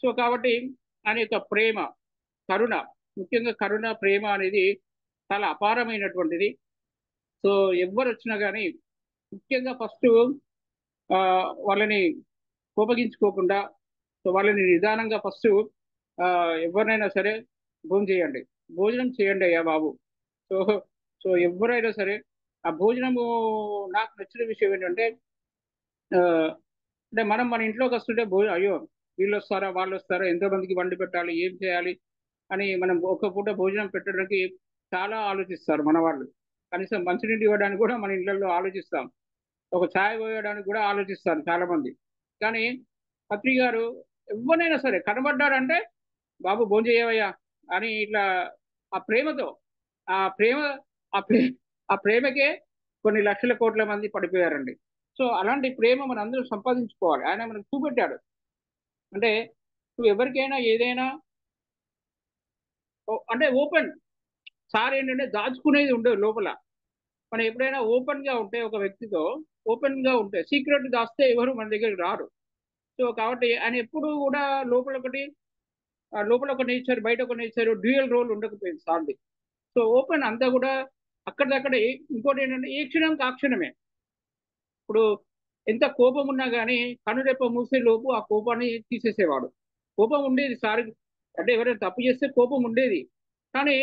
సో కాబట్టి ఆయన యొక్క ప్రేమ, కరుణ, ముఖ్యంగా కరుణ, ప్రేమ అనేది చాలా అపారమైనటువంటిది. సో ఎవరు వచ్చినా కానీ ముఖ్యంగా ఫస్ట్ వాళ్ళని కోపగించుకోకుండా, సో వాళ్ళని నిదానంగా ఫస్ట్ ఎవరినైనా సరే భోజనం చేయండి అయ్యా బాబు. సో సో ఎవరైనా సరే ఆ భోజనము, నాకు నచ్చిన విషయం ఏంటంటే ఆ, అంటే మనం మన ఇంట్లోకి వస్తుంటే అయ్యో వీళ్ళు వస్తారా వాళ్ళు వస్తారా, ఎంతోమందికి వండి పెట్టాలి, ఏం చేయాలి అని మనం ఒక పూట భోజనం పెట్టడానికి చాలా ఆలోచిస్తారు మన వాళ్ళు. కనీసం మంచినీళ్ళు ఇవ్వడానికి కూడా మన ఇళ్లలో ఆలోచిస్తాం. ఒక ఛాయ్ పోయడానికి కూడా ఆలోచిస్తారు చాలా మంది. కానీ పత్రి గారు ఎవరైనా సరే కనబడ్డారంటే బాబు భోంచేయవయ్యా అని ఇట్లా ఆ ప్రేమతో, ఆ ప్రేమ ఆ ప్రే ఆ ప్రేమకే కొన్ని లక్షల కోట్ల మంది పడిపోయారండి. సో అలాంటి ప్రేమ మనం అందరూ సంపాదించుకోవాలి. ఆయన మనకు చూపెట్టాడు. అంటే నువ్వు ఎవరికైనా ఏదైనా అంటే ఓపెన్, సార్ ఏంటంటే దాచుకునేది ఉండదు లోపల. మనం ఎప్పుడైనా ఓపెన్ గా ఉంటే, ఒక వ్యక్తితో ఓపెన్ గా ఉంటే, సీక్రెట్ దాస్తే ఎవరు మన దగ్గరికి రారు. సో కాబట్టి ఆయన ఎప్పుడు కూడా లోపల ఒకటి, లోపల ఒక నేచర్, బయట ఒక నేచర్, డ్యూయల్ రోల్ ఉండకపోయింది సార్ది. సో ఓపెన్ అంతా కూడా అక్కడిదక్కడే. ఇంకోటి ఏంటంటే ఏ క్షణంకి ఆ క్షణమే. ఇప్పుడు ఎంత కోపం ఉన్నా కానీ కనురెప్ప మూసే లోపు ఆ కోపాన్ని తీసేసేవాడు. కోపం ఉండేది సార్, అంటే ఎవరైనా తప్పు చేస్తే కోపం ఉండేది. కానీ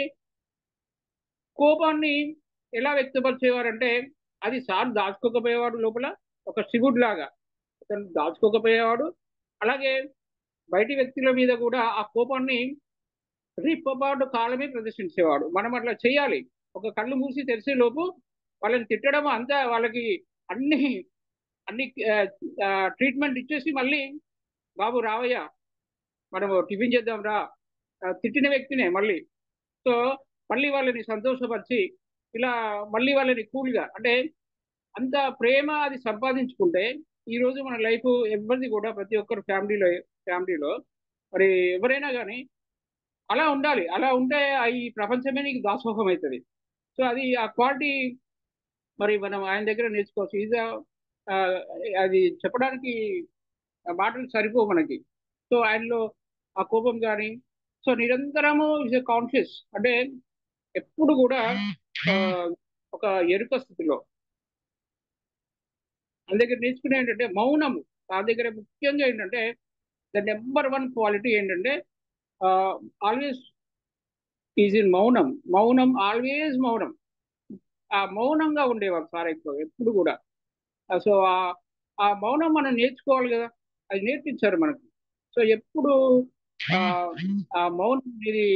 కోపాన్ని ఎలా వ్యక్తపరిచేవారంటే అది సార్ దాచుకోకపోయేవాడు లోపల, ఒక శివుడు లాగా అతను దాచుకోకపోయేవాడు. అలాగే బయటి వ్యక్తుల మీద కూడా ఆ కోపాన్ని రిప్పపాటు కాలమే ప్రదర్శించేవాడు. మనం అట్లా చేయాలి. ఒక కళ్ళు మూసి తెరిసే లోపు వాళ్ళని తిట్టడం అంతా, వాళ్ళకి అన్ని అన్ని ట్రీట్మెంట్ ఇచ్చేసి మళ్ళీ బాబు రావయ్యా మనము టిఫిన్ చేద్దాం రా, తిట్టిన వ్యక్తినే మళ్ళీ. సో మళ్ళీ వాళ్ళని సంతోషపరిచి ఇలా మళ్ళీ వాళ్ళని కూల్గా, అంటే అంత ప్రేమ అది సంపాదించుకుంటే ఈ రోజు మన లైఫ్ ఎవరిది కూడా, ప్రతి ఒక్కరు ఫ్యామిలీలో మరి ఎవరైనా కానీ అలా ఉండాలి. అలా ఉంటే ఈ ప్రపంచమే నీకు దాసోహం అవుతుంది. సో అది ఆ క్వాలిటీ మరి మనం ఆయన దగ్గర నేర్చుకోవచ్చు. అది చెప్పడానికి మాటలు సరిపోవు మనకి. సో ఆయనలో ఆ కోపం కానీ, సో నిరంతరము ఇస్ కాన్షియస్, అంటే ఎప్పుడు కూడా ఆ, ఒక ఎరుక స్థితిలో. ఆయన దగ్గర నేర్చుకునే ఏంటంటే మౌనము. ఆ దగ్గర ముఖ్యంగా ఏంటంటే ద నెంబర్ వన్ క్వాలిటీ ఏంటంటే ఆల్వేస్ ఈజ్ ఇన్ మౌనం. మౌనం, ఆల్వేస్ మౌనం. ఆ మౌనంగా ఉండేవారు సార్ ఎప్పుడు కూడా. సో ఆ మౌనం మనం నేర్చుకోవాలి కదా, అది నేర్పించారు మనకు. సో ఎప్పుడు ఆ ఆ మౌనం అనేది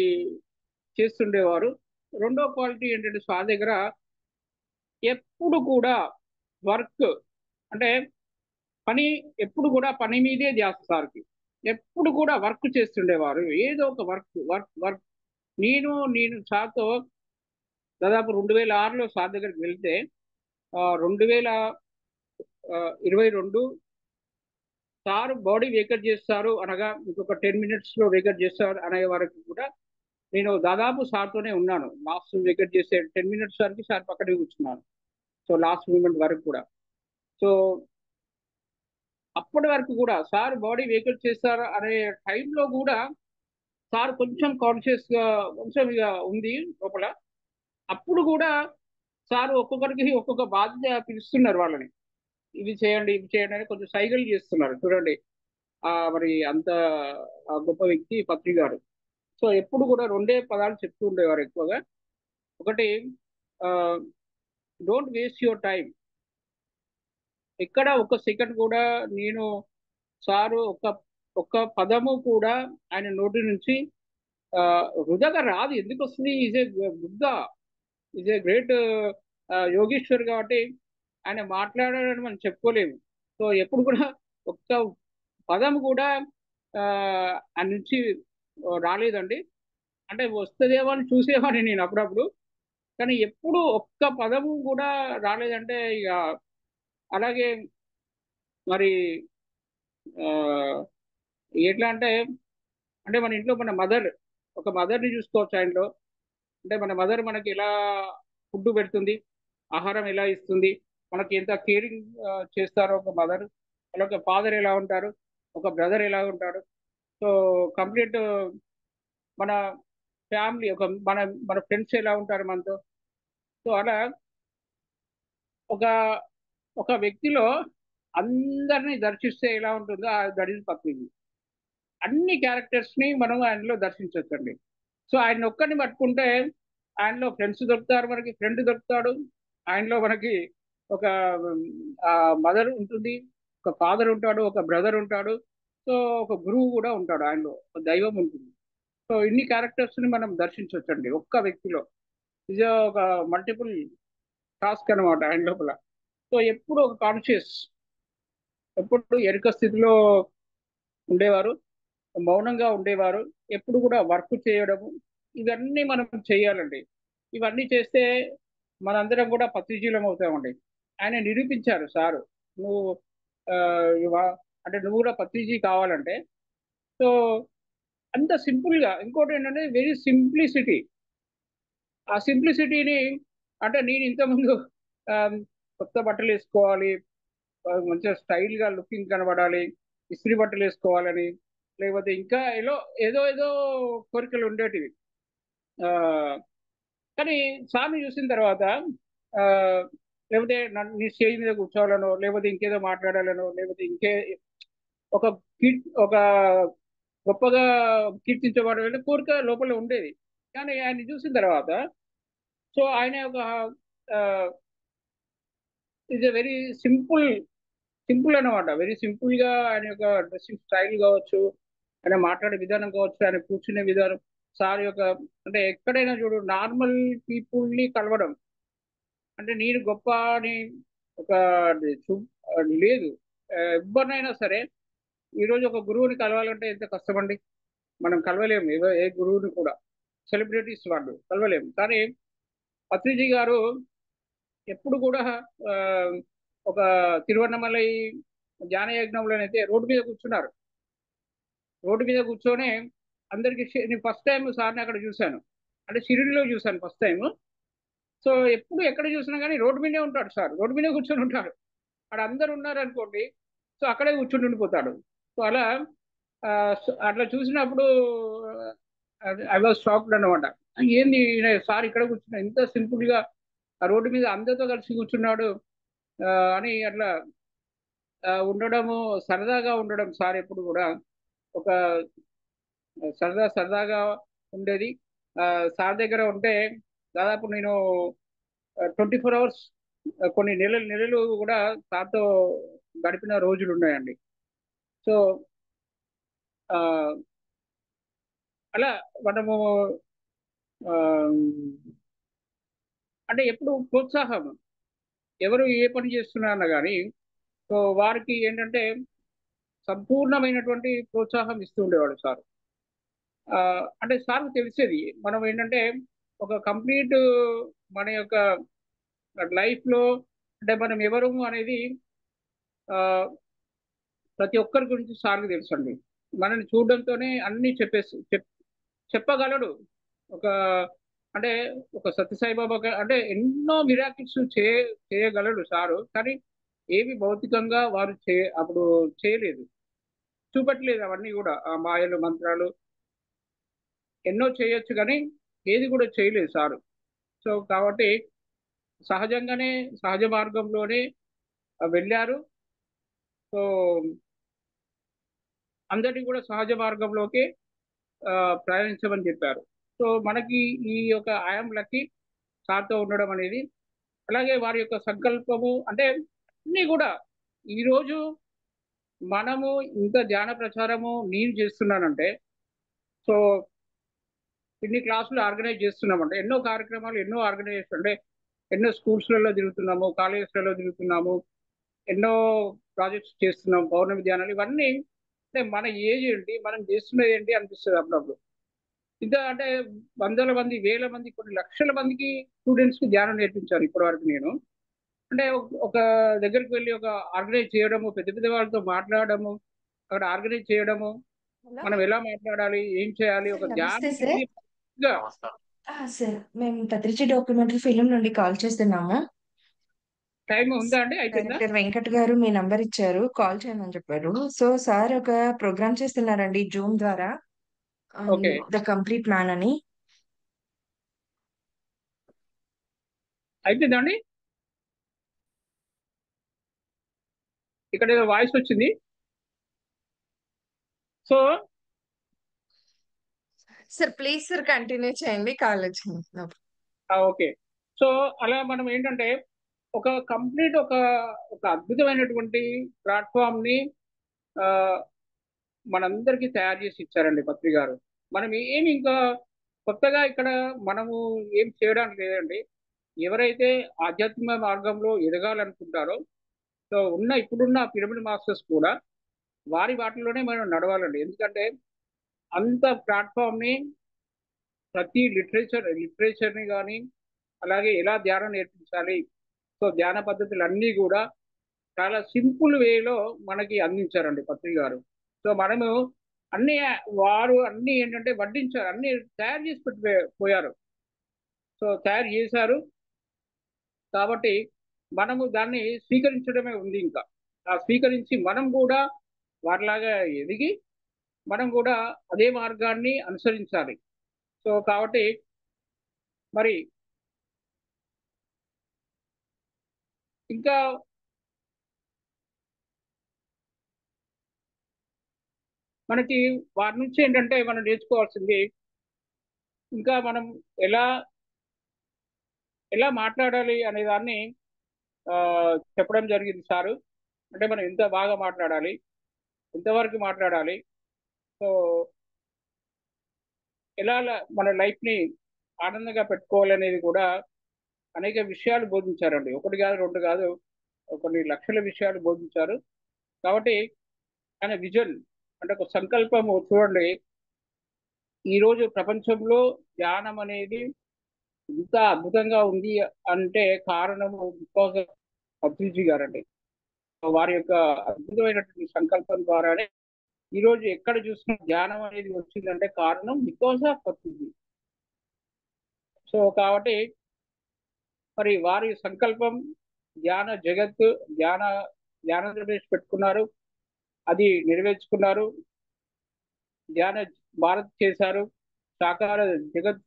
చేస్తుండేవారు. రెండో క్వాలిటీ ఏంటంటే సార్ దగ్గర ఎప్పుడు కూడా వర్క్, అంటే పని, ఎప్పుడు కూడా పని మీదే ధ్యాస సార్కి. ఎప్పుడు కూడా వర్క్ చేస్తుండేవారు, ఏదో ఒక వర్క్ వర్క్ వర్క్. నేను సార్తో దాదాపు 2006లో సార్ దగ్గరికి వెళ్తే 2022 సార్ బాడీ వేకట్ చేస్తారు అనగా ఇంకొక 10 minutes లో వేకట్ చేస్తారు అనే వరకు కూడా నేను దాదాపు సార్తోనే ఉన్నాను. లాస్ట్ వేకట్ చేసే 10 minutes వరకు సార్ పక్కనే కూర్చున్నాను. సో లాస్ట్ మూమెంట్ వరకు కూడా. సో అప్పటి వరకు కూడా సార్ బాడీ వేకట్ చేస్తారు అనే టైంలో కూడా సార్ కొంచెం కాన్షియస్ గా కొంచెం ఇక ఉంది లోపల. అప్పుడు కూడా సార్ ఒక్కొక్కరికి ఒక్కొక్క బాధ్యత పిలుస్తున్నారు వాళ్ళని. ఇవి చేయండి, ఇవి చేయండి అని కొంచెం సైగలు చేస్తున్నారు చూడండి. మరి అంత గొప్ప వ్యక్తి పత్రి గారు. సో ఎప్పుడు కూడా రెండే పదాలు చెప్తూ ఉండేవారు ఎక్కువగా. ఒకటి, డోంట్ వేస్ట్ యువర్ టైం. ఎక్కడ ఒక సెకండ్ కూడా నేను సారు ఒక్క పదము కూడా ఆయన నోటి నుంచి వృధాగా రాదు. ఎందుకు వస్తుంది? Is a Buddha, is a great Yogeshwar కాబట్టి ఆయన మాట్లాడాడని మనం చెప్పుకోలేము. సో ఎప్పుడు కూడా ఒక్క పదం కూడా ఆయన నుంచి రాలేదండి. అంటే వస్తుందేమో అని చూసేవాడిని నేను అప్పుడప్పుడు, కానీ ఎప్పుడు ఒక్క పదము కూడా రాలేదంటే ఇక అలాగే మరి ఎట్లా అంటే అంటే మన ఇంట్లో మన మదర్, ఒక మదర్ని చూసుకోవచ్చు ఆయనలో. అంటే మన మదర్ మనకి ఎలా ఫుడ్ పెడుతుంది, ఆహారం ఎలా ఇస్తుంది, మనకి ఎంత కేరింగ్ చేస్తారో ఒక మదర్. అలాగే ఫాదర్ ఎలా ఉంటారు, ఒక బ్రదర్ ఎలా ఉంటాడు. సో కంప్లీట్ మన ఫ్యామిలీ, ఒక మన మన ఫ్రెండ్స్ ఎలా ఉంటారు మనతో. సో అలా ఒక ఒక వ్యక్తిలో అందరినీ దర్శిస్తే ఎలా ఉంటుందో దట్ ఈస్ పత్రిక. అన్ని క్యారెక్టర్స్ ని మనం ఆయనలో దర్శించవచ్చండి. సో ఆయన ఒక్కరిని పట్టుకుంటే ఆయనలో ఫ్రెండ్స్ దొరుకుతారు, మనకి ఫ్రెండ్ దొరుకుతాడు. ఆయనలో మనకి ఒక మదర్ ఉంటుంది, ఒక ఫాదర్ ఉంటాడు, ఒక బ్రదర్ ఉంటాడు. సో ఒక గురువు కూడా ఉంటాడు, ఆయనలో ఒక దైవం ఉంటుంది. సో ఇన్ని క్యారెక్టర్స్ ని మనం దర్శించవచ్చండి ఒక్క వ్యక్తిలో. ఇది ఒక మల్టిపుల్ టాస్క్ అనమాట ఆయన లోపల. సో ఎప్పుడు ఒక కాన్షియస్, ఎప్పుడు ఎరుక స్థితిలో ఉండేవారు, మౌనంగా ఉండేవారు, ఎప్పుడు కూడా వర్క్ చేయడము. ఇవన్నీ మనం చేయాలండి. ఇవన్నీ చేస్తే మనందరం కూడా పత్రిజీలం అవుతామండి. ఆయన నిరూపించారు సారు. నువ్వు ఆ, అంటే నువ్వు కూడా పత్రిజీ కావాలంటే. సో అంత సింపుల్గా, ఇంకోటి ఏంటంటే వెరీ సింప్లిసిటీ. ఆ సింప్లిసిటీని అంటే నేను ఇంతకుముందు ఆ, కొత్త బట్టలు వేసుకోవాలి, మంచిగా స్టైల్గా లుకింగ్ కనబడాలి, ఇస్త్రీ బట్టలు వేసుకోవాలని, లేకపోతే ఇంకా ఏదో ఏదో ఏదో కోరికలు ఉండేటివి. ఆ, కానీ స్వామి చూసిన తర్వాత ఆ, లేకపోతే నీ స్టేజ్ మీద కూర్చోవాలనో, లేకపోతే ఇంకేదో మాట్లాడాలనో, లేకపోతే ఇంకే ఒక ఒక గొప్పగా కీర్తించబడాలనే కోరిక లోపల ఉండేది. కానీ ఆయన్ని చూసిన తర్వాత సో ఆయన ఒక is a very simple, simple అనమాట. వెరీ సింపుల్ గా ఆయన యొక్క డ్రెస్సింగ్ స్టైల్ కావచ్చు, ఆయన మాట్లాడే విధానం కావచ్చు, ఆయన కూర్చునే విధానం, సార్ యొక్క అంటే ఎక్కడైనా చూడు నార్మల్ పీపుల్ ని కలవడం. అంటే నేను గొప్ప అని ఒక లేదు. ఎవరినైనా సరే ఈరోజు ఒక గురువుని కలవాలంటే ఎంత కష్టమండి. మనం కలవలేము ఏ గురువుని కూడా. సెలబ్రిటీస్ వాళ్ళు కలవలేము. కానీ పత్రిజీ గారు ఎప్పుడు కూడా ఆ, ఒక తిరువన్నమలై ధ్యాన యజ్ఞంలోనైతే రోడ్డు మీద కూర్చున్నారు. రోడ్డు మీద కూర్చొని అందరికి నేను ఫస్ట్ టైం సార్ని అక్కడ చూశాను, అంటే షిరిడిలో చూశాను ఫస్ట్ టైం. సో ఎప్పుడు ఎక్కడ చూసినా కానీ రోడ్డు మీదే ఉంటాడు సార్, రోడ్డు మీదే కూర్చొని ఉంటాడు. అక్కడ అందరు ఉన్నారు అనుకోండి, సో అక్కడే కూర్చుని ఉండిపోతాడు. సో అలా అట్లా చూసినప్పుడు ఐ వాజ్ షాక్డ్ అనమాట. ఏంది ఈయన సార్ ఇక్కడ కూర్చున్నా ఇంత సింపుల్ గా ఆ రోడ్డు మీద అందరితో కలిసి కూర్చున్నాడు ఆ, అని అట్లా ఉండడము, సరదాగా ఉండడం. సార్ ఎప్పుడు కూడా ఒక సరదాగా ఉండేది. సార్ దగ్గర ఉంటే దాదాపు నేను 24 hours, కొన్ని నెలలు కూడా సార్తో గడిపిన రోజులు ఉన్నాయండి. సో ఆ, అలా మనము ఆ, అంటే ఎప్పుడు ప్రోత్సాహం, ఎవరు ఏ పని చేస్తున్నారన్న కానీ సో వారికి ఏంటంటే సంపూర్ణమైనటువంటి ప్రోత్సాహం ఇస్తూ ఉండేవాడు సార్. అంటే సార్కు తెలిసేది మనం ఏంటంటే ఒక కంప్లీట్ మన యొక్క లైఫ్ లో అంటే మనం ఎవరు అనేది ఆ, ప్రతి ఒక్కరి గురించి సార్కి తెలుసండి. మనల్ని చూడడంతోనే అన్ని చెప్పగలడు. ఒక అంటే ఒక సత్యసాయిబాబా అంటే ఎన్నో మిరాకిల్స్ చేయగలడు సారు. కానీ ఏవి భౌతికంగా వారు అప్పుడు చేయలేదు, చూపట్లేదు. అవన్నీ కూడా ఆ మాయలు మంత్రాలు ఎన్నో చేయొచ్చు కానీ ఏది కూడా చేయలేదు సారు. సో కాబట్టి సహజంగానే సహజ మార్గంలోనే వెళ్ళారు. సో అందరినీ కూడా సహజ మార్గంలోకి ప్రయాణించమని చెప్పారు. సో మనకి ఈ యొక్క ఐఎమ్ లక్కీ సార్తో ఉండడం అనేది, అలాగే వారి యొక్క సంకల్పము అంటే అన్నీ కూడా ఈరోజు మనము ఇంత ధ్యాన ప్రచారము నేను చేస్తున్నానంటే, సో ఇన్ని క్లాసులు ఆర్గనైజ్ చేస్తున్నామంటే, ఎన్నో కార్యక్రమాలు ఎన్నో ఆర్గనైజ్ అంటే ఎన్నో స్కూల్స్లలో తిరుగుతున్నాము, కాలేజెస్లలో తిరుగుతున్నాము, ఎన్నో ప్రాజెక్ట్స్ చేస్తున్నాం, పౌర్ణమి ధ్యానాలు ఇవన్నీ. అంటే మన ఏజ్ ఏంటి, మనం చేస్తున్నది ఏంటి అనిపిస్తుంది అప్పుడప్పుడు. ఇంకా అంటే వందల మంది, వేల మంది, కొన్ని లక్షల మందికి స్టూడెంట్స్కి ధ్యానం నేర్పించాను ఇప్పటి వరకు నేను. అంటే ఒక దగ్గరికి వెళ్ళి ఒక ఆర్గనైజ్ చేయడము, పెద్ద పెద్ద వాళ్ళతో మాట్లాడడము, అక్కడ ఆర్గనైజ్ చేయడము, హలో మనం ఎలా మాట్లాడాలి, ఏం చేయాలి, సార్, ఒక నమస్తే ధ్యానం సార్. అనేది పూర్తిగా సార్, మేము పత్రిజీ డాక్యుమెంటరీ ఫిలిం నుండి కాల్ చేస్తున్నాము. టైం ఉందా అండి, అయిపోయిందా? డైరెక్టర్ వెంకట్ గారు మీ నంబర్ ఇచ్చారు, కాల్ చేయమని చెప్పారు. సో సార్ ఒక ప్రోగ్రామ్ చేస్తున్నారండి జూమ్ ద్వారా, ఓకే, ద కంప్లీట్ మ్యాన్ అని. అయిపోయిందా అండి? ఇక్కడ ఏదో వాయిస్ వచ్చింది. So sir please sir continue చేయండి, కాల్ వచ్చింది. ఓకే. సో అలా మనం ఏంటంటే ఒక కంప్లీట్ ఒక ఒక అద్భుతమైనటువంటి ప్లాట్ఫామ్ ని ఆ, మనందరికీ తయారు చేసి ఇచ్చారండి పత్రి గారు. మనం ఏమి ఇంకా కొత్తగా ఇక్కడ మనము ఏం చేయడానికి లేదండి. ఎవరైతే ఆధ్యాత్మిక మార్గంలో ఎదగాలనుకుంటారో, సో ఇప్పుడున్న పిరమిడ్ మాస్టర్స్ కూడా వారి వాటిలోనే మనం నడవాలండి. ఎందుకంటే అంత ప్లాట్ఫామ్ ని, ప్రతి లిటరేచర్ని కానీ, అలాగే ఎలా ధ్యానం నేర్పించాలి, సో ధ్యాన పద్ధతులు అన్నీ కూడా చాలా సింపుల్ వేలో మనకి అందించారండి పత్రి గారు. సో మనము అన్ని వారు అన్ని ఏంటంటే వడ్డించారు, అన్ని తయారు చేసి పోయారు. సో తయారు చేశారు కాబట్టి మనము దాన్ని స్వీకరించడమే ఉంది. ఇంకా ఆ స్వీకరించి మనం కూడా వారిలాగా ఎదిగి మనం కూడా అదే మార్గాన్ని అనుసరించాలి. సో కాబట్టి మరి ఇంకా మనకి వారి నుంచి ఏంటంటే మనం నేర్చుకోవాల్సింది, ఇంకా మనం ఎలా ఎలా మాట్లాడాలి అనే దాన్ని ఆ, చెప్పడం జరిగింది సారు. అంటే మనం ఎంత బాగా మాట్లాడాలి, ఎంతవరకు మాట్లాడాలి, సో ఎలా మన లైఫ్ని ఆనందంగా పెట్టుకోవాలనేది కూడా అనేక విషయాలు బోధించారండి. ఒకటి కాదు, రెండు కాదు, కొన్ని లక్షల విషయాలు బోధించారు. కాబట్టి ఆయన విజన్ అంటే ఒక సంకల్పము చూడండి. ఈరోజు ప్రపంచంలో ధ్యానం అనేది ఇంత అద్భుతంగా ఉంది అంటే కారణము బికాస్ ఆఫ్ పత్రిజీ గారండి. వారి యొక్క అద్భుతమైనటువంటి సంకల్పం ద్వారానే ఈరోజు ఎక్కడ చూసినా ధ్యానం అనేది వచ్చిందంటే కారణం బికాస్ ఆఫ్ పత్రిజీ. సో కాబట్టి మరి వారి సంకల్పం ధ్యాన జగత్, ధ్యాన ధ్యానాంధ్రప్రదేశ్ పెట్టుకున్నారు, అది నెరవేర్చుకున్నారు. ధ్యాన భారత్ చేశారు, శాకాహార జగత్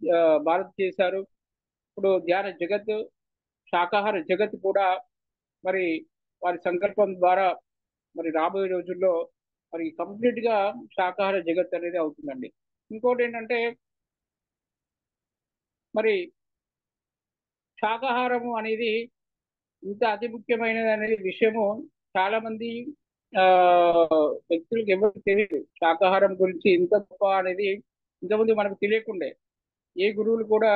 భారత్ చేశారు. ఇప్పుడు ధ్యాన జగత్, శాకాహార జగత్ కూడా మరి వారి సంకల్పం ద్వారా మరి రాబోయే రోజుల్లో మరి కంప్లీట్ గా శాకాహార జగత్ అనేది అవుతుందండి. ఇంకోటి ఏంటంటే మరి శాకాహారము అనేది ఇంత అతి ముఖ్యమైనది అనేది విషయము చాలా మంది ఆ వ్యక్తులకు ఎవరికి తెలియదు. శాకాహారం గురించి ఇంత గొప్ప అనేది ఇంతకుముందు మనకు తెలియకుండే. ఏ గురువులు కూడా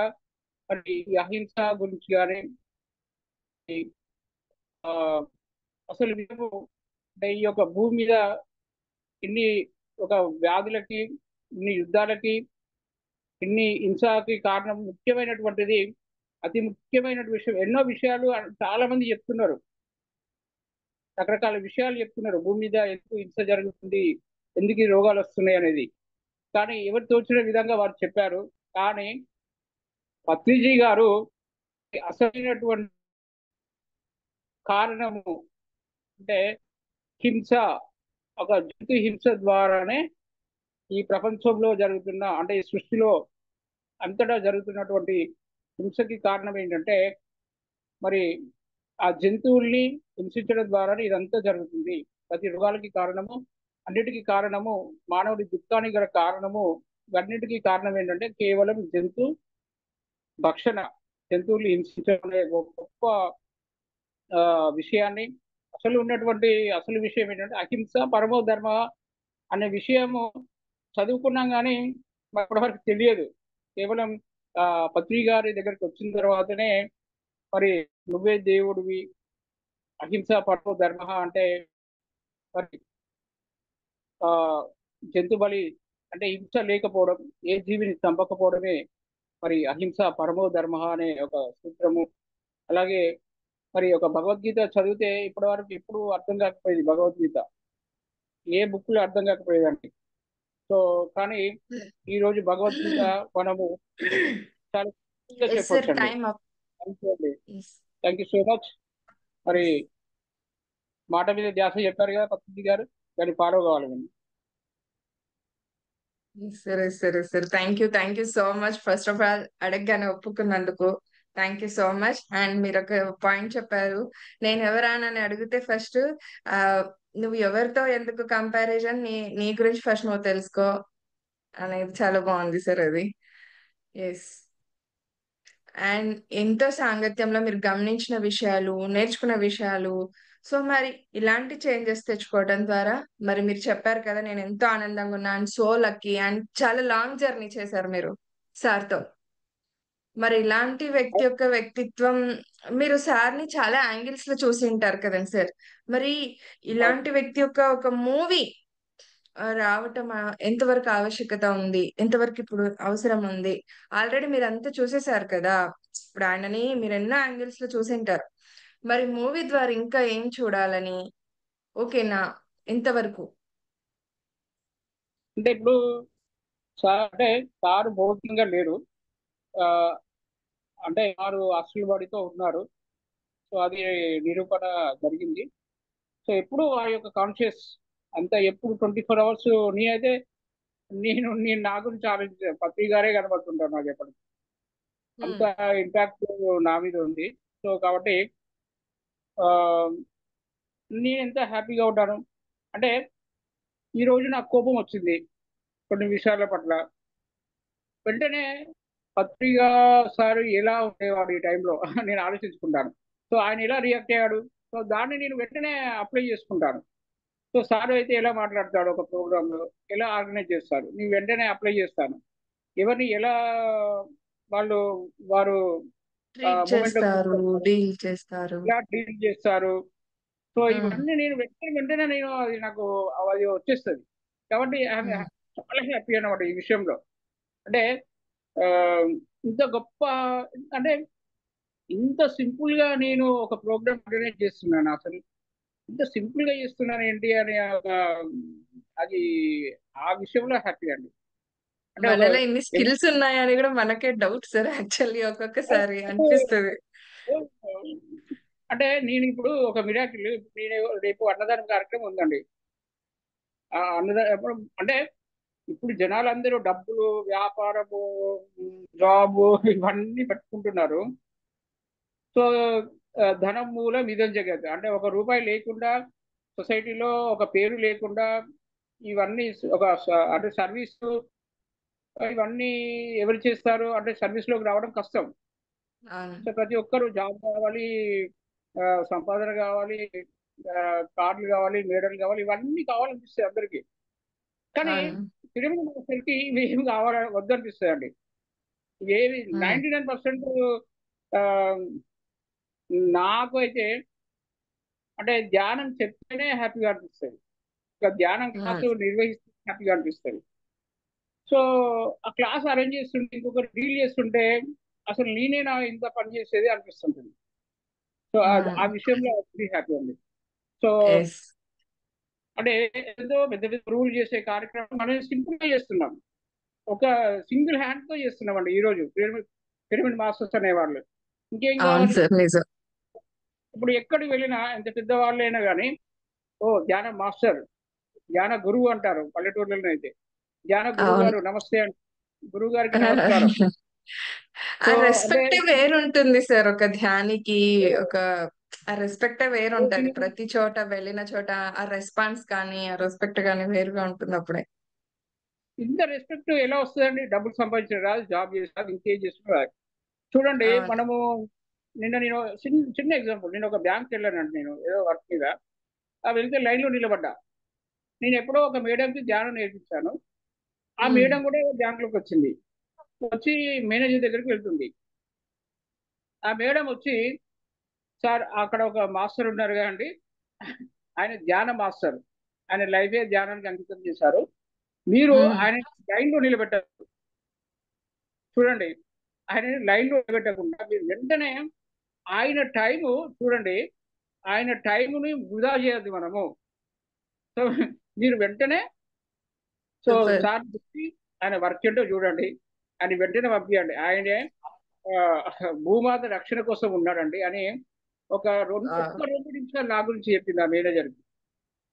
మరి ఈ అహింస గురించి కానీ ఆ, అసలు మేము అంటే ఈ యొక్క భూమి మీద ఇన్ని ఒక వ్యాధులకి, ఇన్ని యుద్ధాలకి, ఇన్ని హింసకి కారణం ముఖ్యమైనటువంటిది, అతి ముఖ్యమైన విషయం. ఎన్నో విషయాలు చాలా మంది చెప్తున్నారు, రకరకాల విషయాలు చెప్తున్నారు. భూమి మీద ఎందుకు హింస జరుగుతుంది, ఎందుకు ఈ రోగాలు వస్తున్నాయి అనేది. కానీ ఎవరు తోచిన విధంగా వారు చెప్పారు. కానీ పత్రిజీ గారు అసలైనటువంటి కారణము అంటే హింస, ఒక జంతు హింస ద్వారానే ఈ ప్రపంచంలో జరుగుతున్న అంటే ఈ సృష్టిలో అంతటా జరుగుతున్నటువంటి హింసకి కారణం ఏంటంటే మరి ఆ జంతువుల్ని హింసించడం ద్వారానే ఇదంతా జరుగుతుంది. ప్రతి రోగాలకి కారణము, అన్నిటికీ కారణము, మానవుడి దుఃఖానికి గల కారణము, ఇవన్నిటికీ కారణం ఏంటంటే కేవలం జంతు భక్షణ, జంతువుల్ని హింసించడం అనే గొప్ప విషయాన్ని, అసలు విషయం ఏంటంటే అహింస పరమో ధర్మ అనే విషయము చదువుకున్నాం కానీ ఇప్పటివరకు తెలియదు. కేవలం పత్రి గారి దగ్గరికి వచ్చిన తర్వాతనే మరి నువ్వే దేవుడివి, అహింస పరమో ధర్మ అంటే మరి ఆ జంతు బలి అంటే హింస లేకపోవడం, ఏ జీవిని చంపకపోవడమే మరి అహింస పరమో ధర్మ అనే ఒక సూత్రము. అలాగే మరి ఒక భగవద్గీత చదివితే ఇప్పటి వరకు ఎప్పుడు అర్థం కాకపోయేది భగవద్గీత, ఏ బుక్ లో అర్థం కాకపోయేదండి. సో కానీ ఈ రోజు భగవద్గీత మనము చాలా ఎస్ సార్, చెప్పొచ్చండి. Time up. Thank you so much. మరి మాట మీద ధ్యాస చెప్పారు కదా పత్రిజీ గారు, దాన్ని ఫాలో కావాలండి. సరే సరే sir, thank you so much. First of all అడగగానే ఒప్పుకున్నందుకు thank you so much. And మీరు ఒక పాయింట్ చెప్పారు, నేను ఎవరానని అడిగితే ఫస్ట్ నువ్వు ఎవరితో ఎందుకు కంపారిజన్, నీ గురించి ఫస్ట్ నువ్వు తెలుసుకో అనేది చాలా బాగుంది సార్ అది. ఎస్. అండ్ ఎంతో సాంగత్యంలో మీరు గమనించిన విషయాలు, నేర్చుకున్న విషయాలు, సో మరి ఇలాంటి చేంజెస్ తెచ్చుకోవడం ద్వారా మరి మీరు చెప్పారు కదా, నేను ఎంతో ఆనందంగా ఉన్నాను, సో లక్కీ, అండ్ చాలా లాంగ్ జర్నీ చేశారు మీరు సార్తో. మరి ఇలాంటి వ్యక్తి యొక్క వ్యక్తిత్వం, మీరు సార్ని చాలా యాంగిల్స్ లో చూసి ఉంటారు కదండి సార్. మరి ఇలాంటి వ్యక్తి యొక్క ఒక మూవీ రావటం ఎంతవరకు ఆవశ్యకత ఉంది, ఎంతవరకు ఇప్పుడు అవసరం ఉంది? ఆల్రెడీ మీరు అంతా చూసేశారు కదా, ఇప్పుడు ఆయనని మీరు ఎన్నో యాంగిల్స్ లో చూసింటారు. మరి మూవీ ద్వారా ఇంకా ఏం చూడాలని, ఓకేనా ఎంతవరకు? అంటే ఇప్పుడు అంటే సార్ భౌతికంగా లేరు, ఆ, అంటే వారు అసలు బడితో ఉన్నారు. సో అది నిరూపణ జరిగింది. సో ఎప్పుడు ఆ యొక్క కాన్షియస్ అంతా ఎప్పుడు 24 hours నేనైతే నేను నా గురించి ఆలోచించాను, పత్రి గారే కనబడుతుంటారు నాకు ఎప్పటికీ, అంత ఇంపాక్ట్ నా మీద ఉంది. సో కాబట్టి ఆ, నేను ఎంత హ్యాపీగా ఉంటాను అంటే, ఈ రోజు నాకు కోపం వచ్చింది కొన్ని విషయాల పట్ల, వెంటనే పత్రిక సార్ ఎలా ఉండేవాడు ఈ టైంలో నేను ఆలోచించుకుంటాను. సో ఆయన ఎలా రియాక్ట్ అయ్యాడు, సో దాన్ని నేను వెంటనే అప్లై చేసుకుంటాను. సో సార్ అయితే ఎలా మాట్లాడతాడు ఒక ప్రోగ్రాంలో, ఎలా ఆర్గనైజ్ చేస్తారు, నేను వెంటనే అప్లై చేస్తాను. ఎవరిని ఎలా వాళ్ళు వారు ట్రీట్ మూమెంట్ లో చేస్తారు, కూర్చోబెడతారు, డీల్ చేస్తారు. ఎలా డీల్ చేస్తారు. సో ఉమ్, ఇవన్నీ నేను వెంటనే నేను అది నాకు అది వచ్చేస్తుంది. కాబట్టి ఉమ్, చాలా హ్యాపీ అన్నమాట ఈ విషయంలో. అంటే ఆ, ఇంత గొప్ప, అంటే ఇంత సింపుల్ గా నేను ఒక ప్రోగ్రామ్ ఆర్గనైజ్ చేస్తున్నాను, అసలు ఇంత సింపుల్ గా చేస్తున్నాను ఏంటి అనే ఒక అది ఆ విషయంలో హ్యాపీ అండి. అంటే ఒక మనలో ఇన్ని స్కిల్స్ ఉన్నాయని కూడా మనకే డౌట్ సార్, యాక్చువల్లీ ఒక్కొక్కసారి అనిపిస్తుంది. అంటే నేను ఇప్పుడు ఒక మిరాకిల్, నేను రేపు అన్నదానం కార్యక్రమం ఉందండి. ఆ అన్నదానం అంటే ఇప్పుడు జనాలందరూ డబ్బులు, వ్యాపారము, జాబు ఇవన్నీ పెట్టుకుంటున్నారు. సో ధనం మూలం ఇదం జగత్, అంటే ఒక రూపాయి లేకుండా సొసైటీలో ఒక పేరు లేకుండా ఇవన్నీ అంటే సర్వీస్ ఇవన్నీ ఎవరు చేస్తారు అంటే సర్వీస్ లోకి రావడం కష్టం. అవును. సో ప్రతి ఒక్కరు జాబ్ కావాలి, సంపాదన కావాలి, కార్లు కావాలి, మేడలు కావాలి, ఇవన్నీ కావాలనిపిస్తాయి అందరికీ. కానీ అవును. తిరుమల మాస్టర్కి ఇవి ఏమి కావాలి వద్దనిపిస్తాయండి. ఏవి ఉమ్, 99% నాకు అయితే అంటే ధ్యానం చెప్తేనే హ్యాపీగా అనిపిస్తుంది, ఇంకా ధ్యానం ఉమ్, క్లాసు నిర్వహిస్తే హ్యాపీగా అనిపిస్తుంది. సో ఆ క్లాస్ అరేంజ్ చేస్తుంటే ఇంకొకరు డీల్ చేస్తుంటే అసలు నేనేనా ఇంత పని చేసేది అనిపిస్తుంటుంది. సో ఆ విషయంలో హ్యాపీ అండి. So yes. అంటే ఏదో పెద్ద పెద్ద రూల్ చేసే కార్యక్రమం మనం సింపుల్ గా చేస్తున్నాం, ఒక సింగిల్ హ్యాండ్ తో చేస్తున్నాం అండి ఈ రోజు పిరమిడ్ మాస్టర్స్ అనేవాళ్ళు. ఇంకేం అవును కావాలి? సార్, నిజం. ఇప్పుడు ఎక్కడికి వెళ్ళినా ఎంత పెద్ద వాళ్ళైనా కానీ, ఓ ధ్యాన మాస్టర్, ధ్యాన గురువు అంటారు పల్లెటూర్లలో అయితే, ధ్యాన గురువు అవును. గారు నమస్తే గురువు గారికి నమస్కారం. ఆ సో అంటే రెస్పెక్టే వేరుంటుంది సార్. ఒక ధ్యానికి ఒక ఆ రెస్పెక్టే వేరుంటది. ప్రతి చోట వెళ్ళిన చోట ఆ రెస్పాన్స్ కానీ, ఆ రెస్పెక్ట్ గానీ వేరుగా ఉంటుంది అప్పుడే. ఇంత రెస్పెక్ట్ ఎలా వస్తుందండి? డబ్బులు సంపాదించడం రాదు, జాబ్ చేసిన ఇంకేం చేస్తున్నా రాదు. చూడండి, అవును. మనము నేను చిన్న ఎగ్జాంపుల్, నేను ఒక బ్యాంక్కి వెళ్ళానండి, నేను ఏదో వర్క్ మీద. వెళ్తే లైన్లో నిలబడ్డా. నేను ఎప్పుడో ఒక మేడంకి ధ్యానం నేర్పించాను. ఆ హ్మ్. మేడం కూడా బ్యాంక్లోకి వచ్చింది. వచ్చి మేనేజర్ దగ్గరికి వెళ్తుంది. ఆ మేడం వచ్చి, సార్ అక్కడ ఒక మాస్టర్ ఉన్నారు కదండి, ఆయన ధ్యాన మాస్టర్, ఆయన లైఫే ధ్యానానికి అంకితం చేశారు, మీరు హ్మ్. ఆయన లైన్లో నిలబెట్టారు. చూడండి, ఆయన లైన్లో నిలబెట్టకుండా మీరు వెంటనే ఆయన టైము, చూడండి, ఆయన టైముని వృధా చేయొద్దు మనము. సో మీరు వెంటనే, సో సూపర్. సార్ చెప్పి ఆయన వర్క్ ఏంటో చూడండి, ఆయన వెంటనే పంపించండి, ఆయనే ఆ, భూమాత రక్షణ కోసం ఉన్నాడండి అని వావ్! 2 నిమిషాలు నా గురించి చెప్పింది ఆ మేనేజర్.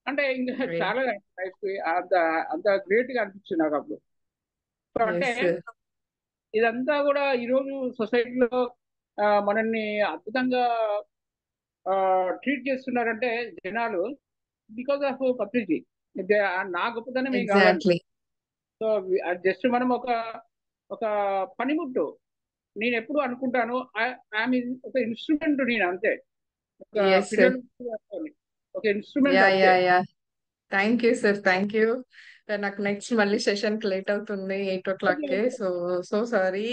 అంటే ఇంకా గ్రేట్. చాలా లైఫ్ అంత అంత గ్రేట్ గా అనిపించింది నాకు అప్పుడు. సో అంటే యెస్ సార్. ఇదంతా కూడా ఈరోజు సొసైటీలో మనల్ని అద్భుతంగా ట్రీట్ చేస్తున్నారంటే జనాలు, బికాస్ ఆఫ్ పబ్లిసిటీ. నా గొప్పతనం ఏం కాదండి. ఎగ్జాక్ట్‌లీ. సో జస్ట్ మనం ఒక ఒక పనిముట్టు. నేను ఎప్పుడు అనుకుంటాను, ఆమె ఒక ఇన్స్ట్రుమెంట్, నేను అంతే. ఒక యెస్ సార్. పిల్లలు ఒక ఇన్స్ట్రుమెంట్ యాహ్! అంతే. Yeah! Yeah! Thank you sir. Thank you. నాకు నెక్స్ట్ మళ్ళీ సెషన్‌కి లేట్ అవుతుంది 8:00కే. So, so sorry.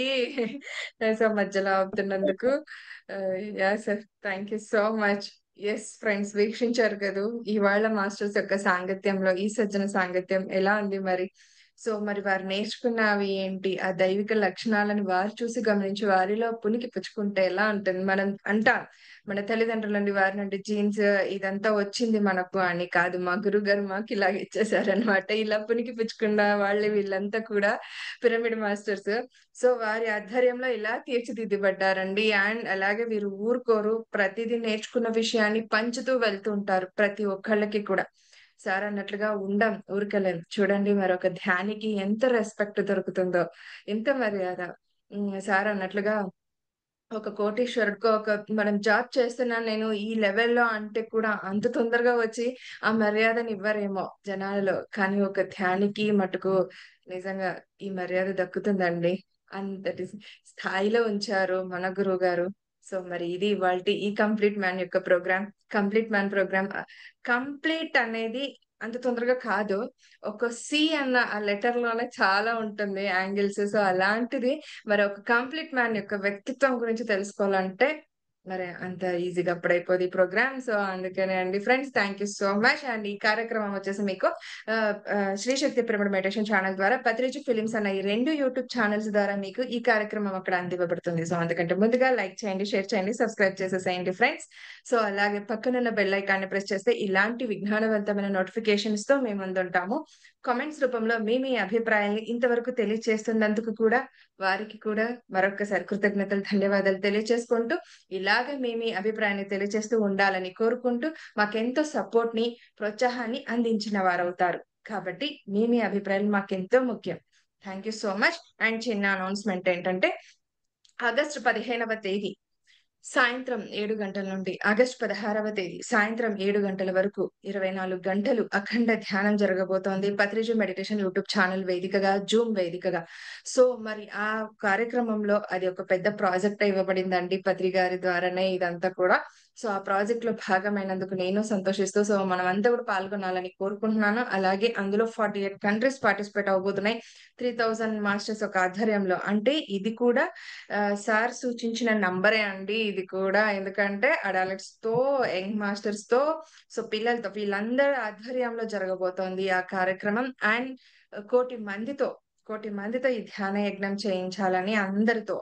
సో, మధ్యలో ఆపుతున్నందుకు. Yeah! Sir. Thank you so much. Yes friends, వీక్షించారు కదూ! ఇవాళ మాస్టర్స్ యొక్క సాంగత్యంలో ఈ సజ్జన సాంగత్యం ఎలా ఉంది మరి? సో, మరి వారు నేర్చుకున్నవి ఏంటి? ఆ దైవిక లక్షణాలను వారు చూసి గమనించి వారిలో పుణికి పుచ్చుకుంటే ఎలా ఉంటుంది? మనం అంటాం, మన తల్లిదండ్రుల నుండి, వారి నుండి జీన్స్ ఇదంతా వచ్చింది మనకు అని. కాదు, మా గురువుగారు మాకు ఇలాగ ఇచ్చేసారనమాట. ఇలా పుణికి పుచ్చుకున్న వాళ్ళే వీళ్ళంతా కూడా పిరమిడ్ మాస్టర్స్. సో, వారి ఆధ్వర్యంలో ఇలా తీర్చిదిద్దబడ్డారండి. అండ్ అలాగే వీరు ఊరుకోరు. ప్రతిదీ నేర్చుకున్న విషయాన్ని పంచుతూ వెళ్తూ ఉంటారు ప్రతి ఒక్కళ్ళకి కూడా. సార్ అన్నట్లుగా ఉండం, ఊరికలేం. చూడండి మరొక ధ్యానికి ఎంత రెస్పెక్ట్ దొరుకుతుందో, ఎంత మర్యాద. సార్ అన్నట్లుగా ఒక కోటీశ్వరుడికో మనం జాబ్ చేస్తున్నాను నేను ఈ లెవెల్‌లో అంటే కూడా అంత తొందరగా వచ్చి ఆ మర్యాదనివ్వరేమో జనాలలో. కానీ ఒక ధ్యానికి మటుకు నిజంగా ఈ మర్యాద దక్కుతుందండి. అంతటి స్థాయిలో ఉంచారు మన గురువుగారు. సో, మరి ఇది ఇవాల్టి ఈ కంప్లీట్ మ్యాన్ యొక్క program. Complete man program complete అనేది అంత తొందరగా కాదు. ఒక సి అన్న ఆ లెటర్‌లోనే చాలా ఉంటుంది యాంగిల్స్. సో, అలాంటిది మరి ఒక కంప్లీట్ మ్యాన్ యొక్క వ్యక్తిత్వం గురించి తెలుసుకోవాలంటే, మరి అంత ఈజీగా అప్పుడైపోదు ఈ ప్రోగ్రామ్. సో, అందుకనే అండి friends, thank you so much. And ఈ కార్యక్రమం వచ్చేసి మీకు శ్రీ శక్తి పిరమిడ్ మెడిటేషన్ ఛానెల్ ద్వారా, పత్రిజీ ఫిలిమ్స్ అన్న ఈ 2 యూట్యూబ్ ఛానెల్స్ ద్వారా మీకు ఈ కార్యక్రమం అక్కడ అందివ్వబడుతుంది. సో, అందుకంటే ముందుగా లైక్ చేయండి, షేర్ చేయండి, సబ్స్క్రైబ్ చేసేసేయండి ఫ్రెండ్స్. సో, అలాగే పక్కనున్న బెల్ ఐకాన్‌ని ప్రెస్ చేస్తే ఇలాంటి విజ్ఞానవంతమైన నోటిఫికేషన్స్‌తో మేము ముందుంటాము. కామెంట్స్ రూపంలో మీ అభిప్రాయాల్ని ఇంతవరకు తెలియచేస్తున్నందుకు కూడా వారికి కూడా మరొక్కసారి కృతజ్ఞతలు, ధన్యవాదాలు తెలియచేసుకుంటూ, ఇలాగే మీ అభిప్రాయాన్ని తెలియచేస్తూ ఉండాలని కోరుకుంటూ, మాకెంతో సపోర్ట్‌ని, ప్రోత్సాహాన్ని అందించిన వారవుతారు. కాబట్టి మీ అభిప్రాయాలు మాకెంతో ముఖ్యం. Thank you so much. And చిన్న అనౌన్స్‌మెంట్ ఏంటంటే, ఆగస్టు 15వ తేదీ సాయంత్రం 7 గంటల నుండి ఆగస్టు 16వ తేదీ సాయంత్రం 7 గంటల వరకు 24 గంటలు అఖండ ధ్యానం జరగబోతోంది. పత్రిజీ మెడిటేషన్ యూట్యూబ్ ఛానల్ వేదికగా, జూమ్ వేదికగా. సో, మరి ఆ కార్యక్రమంలో అది ఒక పెద్ద ప్రాజెక్ట్ ఇవ్వబడిందండి పత్రి గారి ద్వారానే ఇదంతా కూడా. సో, ఆ ప్రాజెక్ట్‌లో భాగమైనందుకు నేను సంతోషిస్తూ, సో, మనమంతా కూడా పాల్గొనాలని కోరుకుంటున్నాను. అలాగే అందులో 48 కంట్రీస్ పార్టిసిపేట్ అవ్వబోతున్నాయి. 3000 మాస్టర్స్ ఒక ఆధ్వర్యంలో. అంటే ఇది కూడా సార్ సూచించిన నంబరే అండి ఇది కూడా. ఎందుకంటే అడల్ట్స్‌తో, యంగ్ మాస్టర్స్‌తో, సో, పిల్లలతో వీళ్ళందరి ఆధ్వర్యంలో జరగబోతోంది ఆ కార్యక్రమం. అండ్ కోటి మందితో, కోటి మందితో ఈ ధ్యాన యజ్ఞం చేయించాలని అందరితో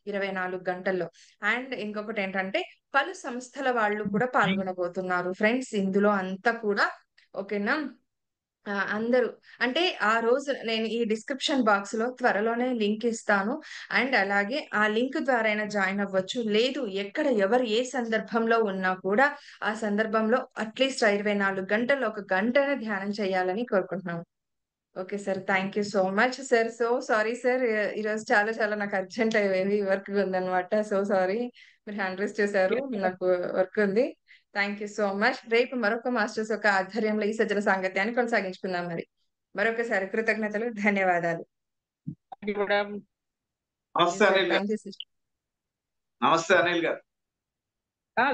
24 గంటల్లో. అండ్ ఇంకొకటేంటంటే పలు సంస్థల వాళ్ళు కూడా పాల్గొనబోతున్నారు ఫ్రెండ్స్ ఇందులో అంతా కూడా. ఓకేనా? అందరూ అంటే ఆ రోజు నేను ఈ డిస్క్రిప్షన్ బాక్స్‌లో త్వరలోనే లింక్ ఇస్తాను. అండ్ అలాగే ఆ లింక్ ద్వారా అయినా జాయిన్ అవ్వచ్చు. లేదు ఎక్కడ ఎవరు ఏ సందర్భంలో ఉన్నా కూడా ఆ సందర్భంలో అట్‌లీస్ట్ 24 గంటల్లో ఒక గంటైనా ధ్యానం చేయాలని కోరుకుంటున్నాము. Okay sir. Thank you so much sir. So sorry sir. ఈరోజు చాలా చాలా నాకు అర్జెంట్ అయ్యేది వర్క్ ఉందన్నమాట. So sorry. మీరు హ్యాండ్ రైజ్ చేశారు. నాకు వర్క్ ఉంది. Thank you so much. రేపు మరొక మాస్టర్స్ యొక్క ఆధ్వర్యంలో ఈ సజ్జన సాంగత్యాన్ని కొనసాగించుకుందాం మరి. మరొకసారి కృతజ్ఞతలు. ధన్యవాదాలు. మేడం. నమస్తే అనిల్ గారు. Thank you sister. నమస్తే అనిల్ గారు.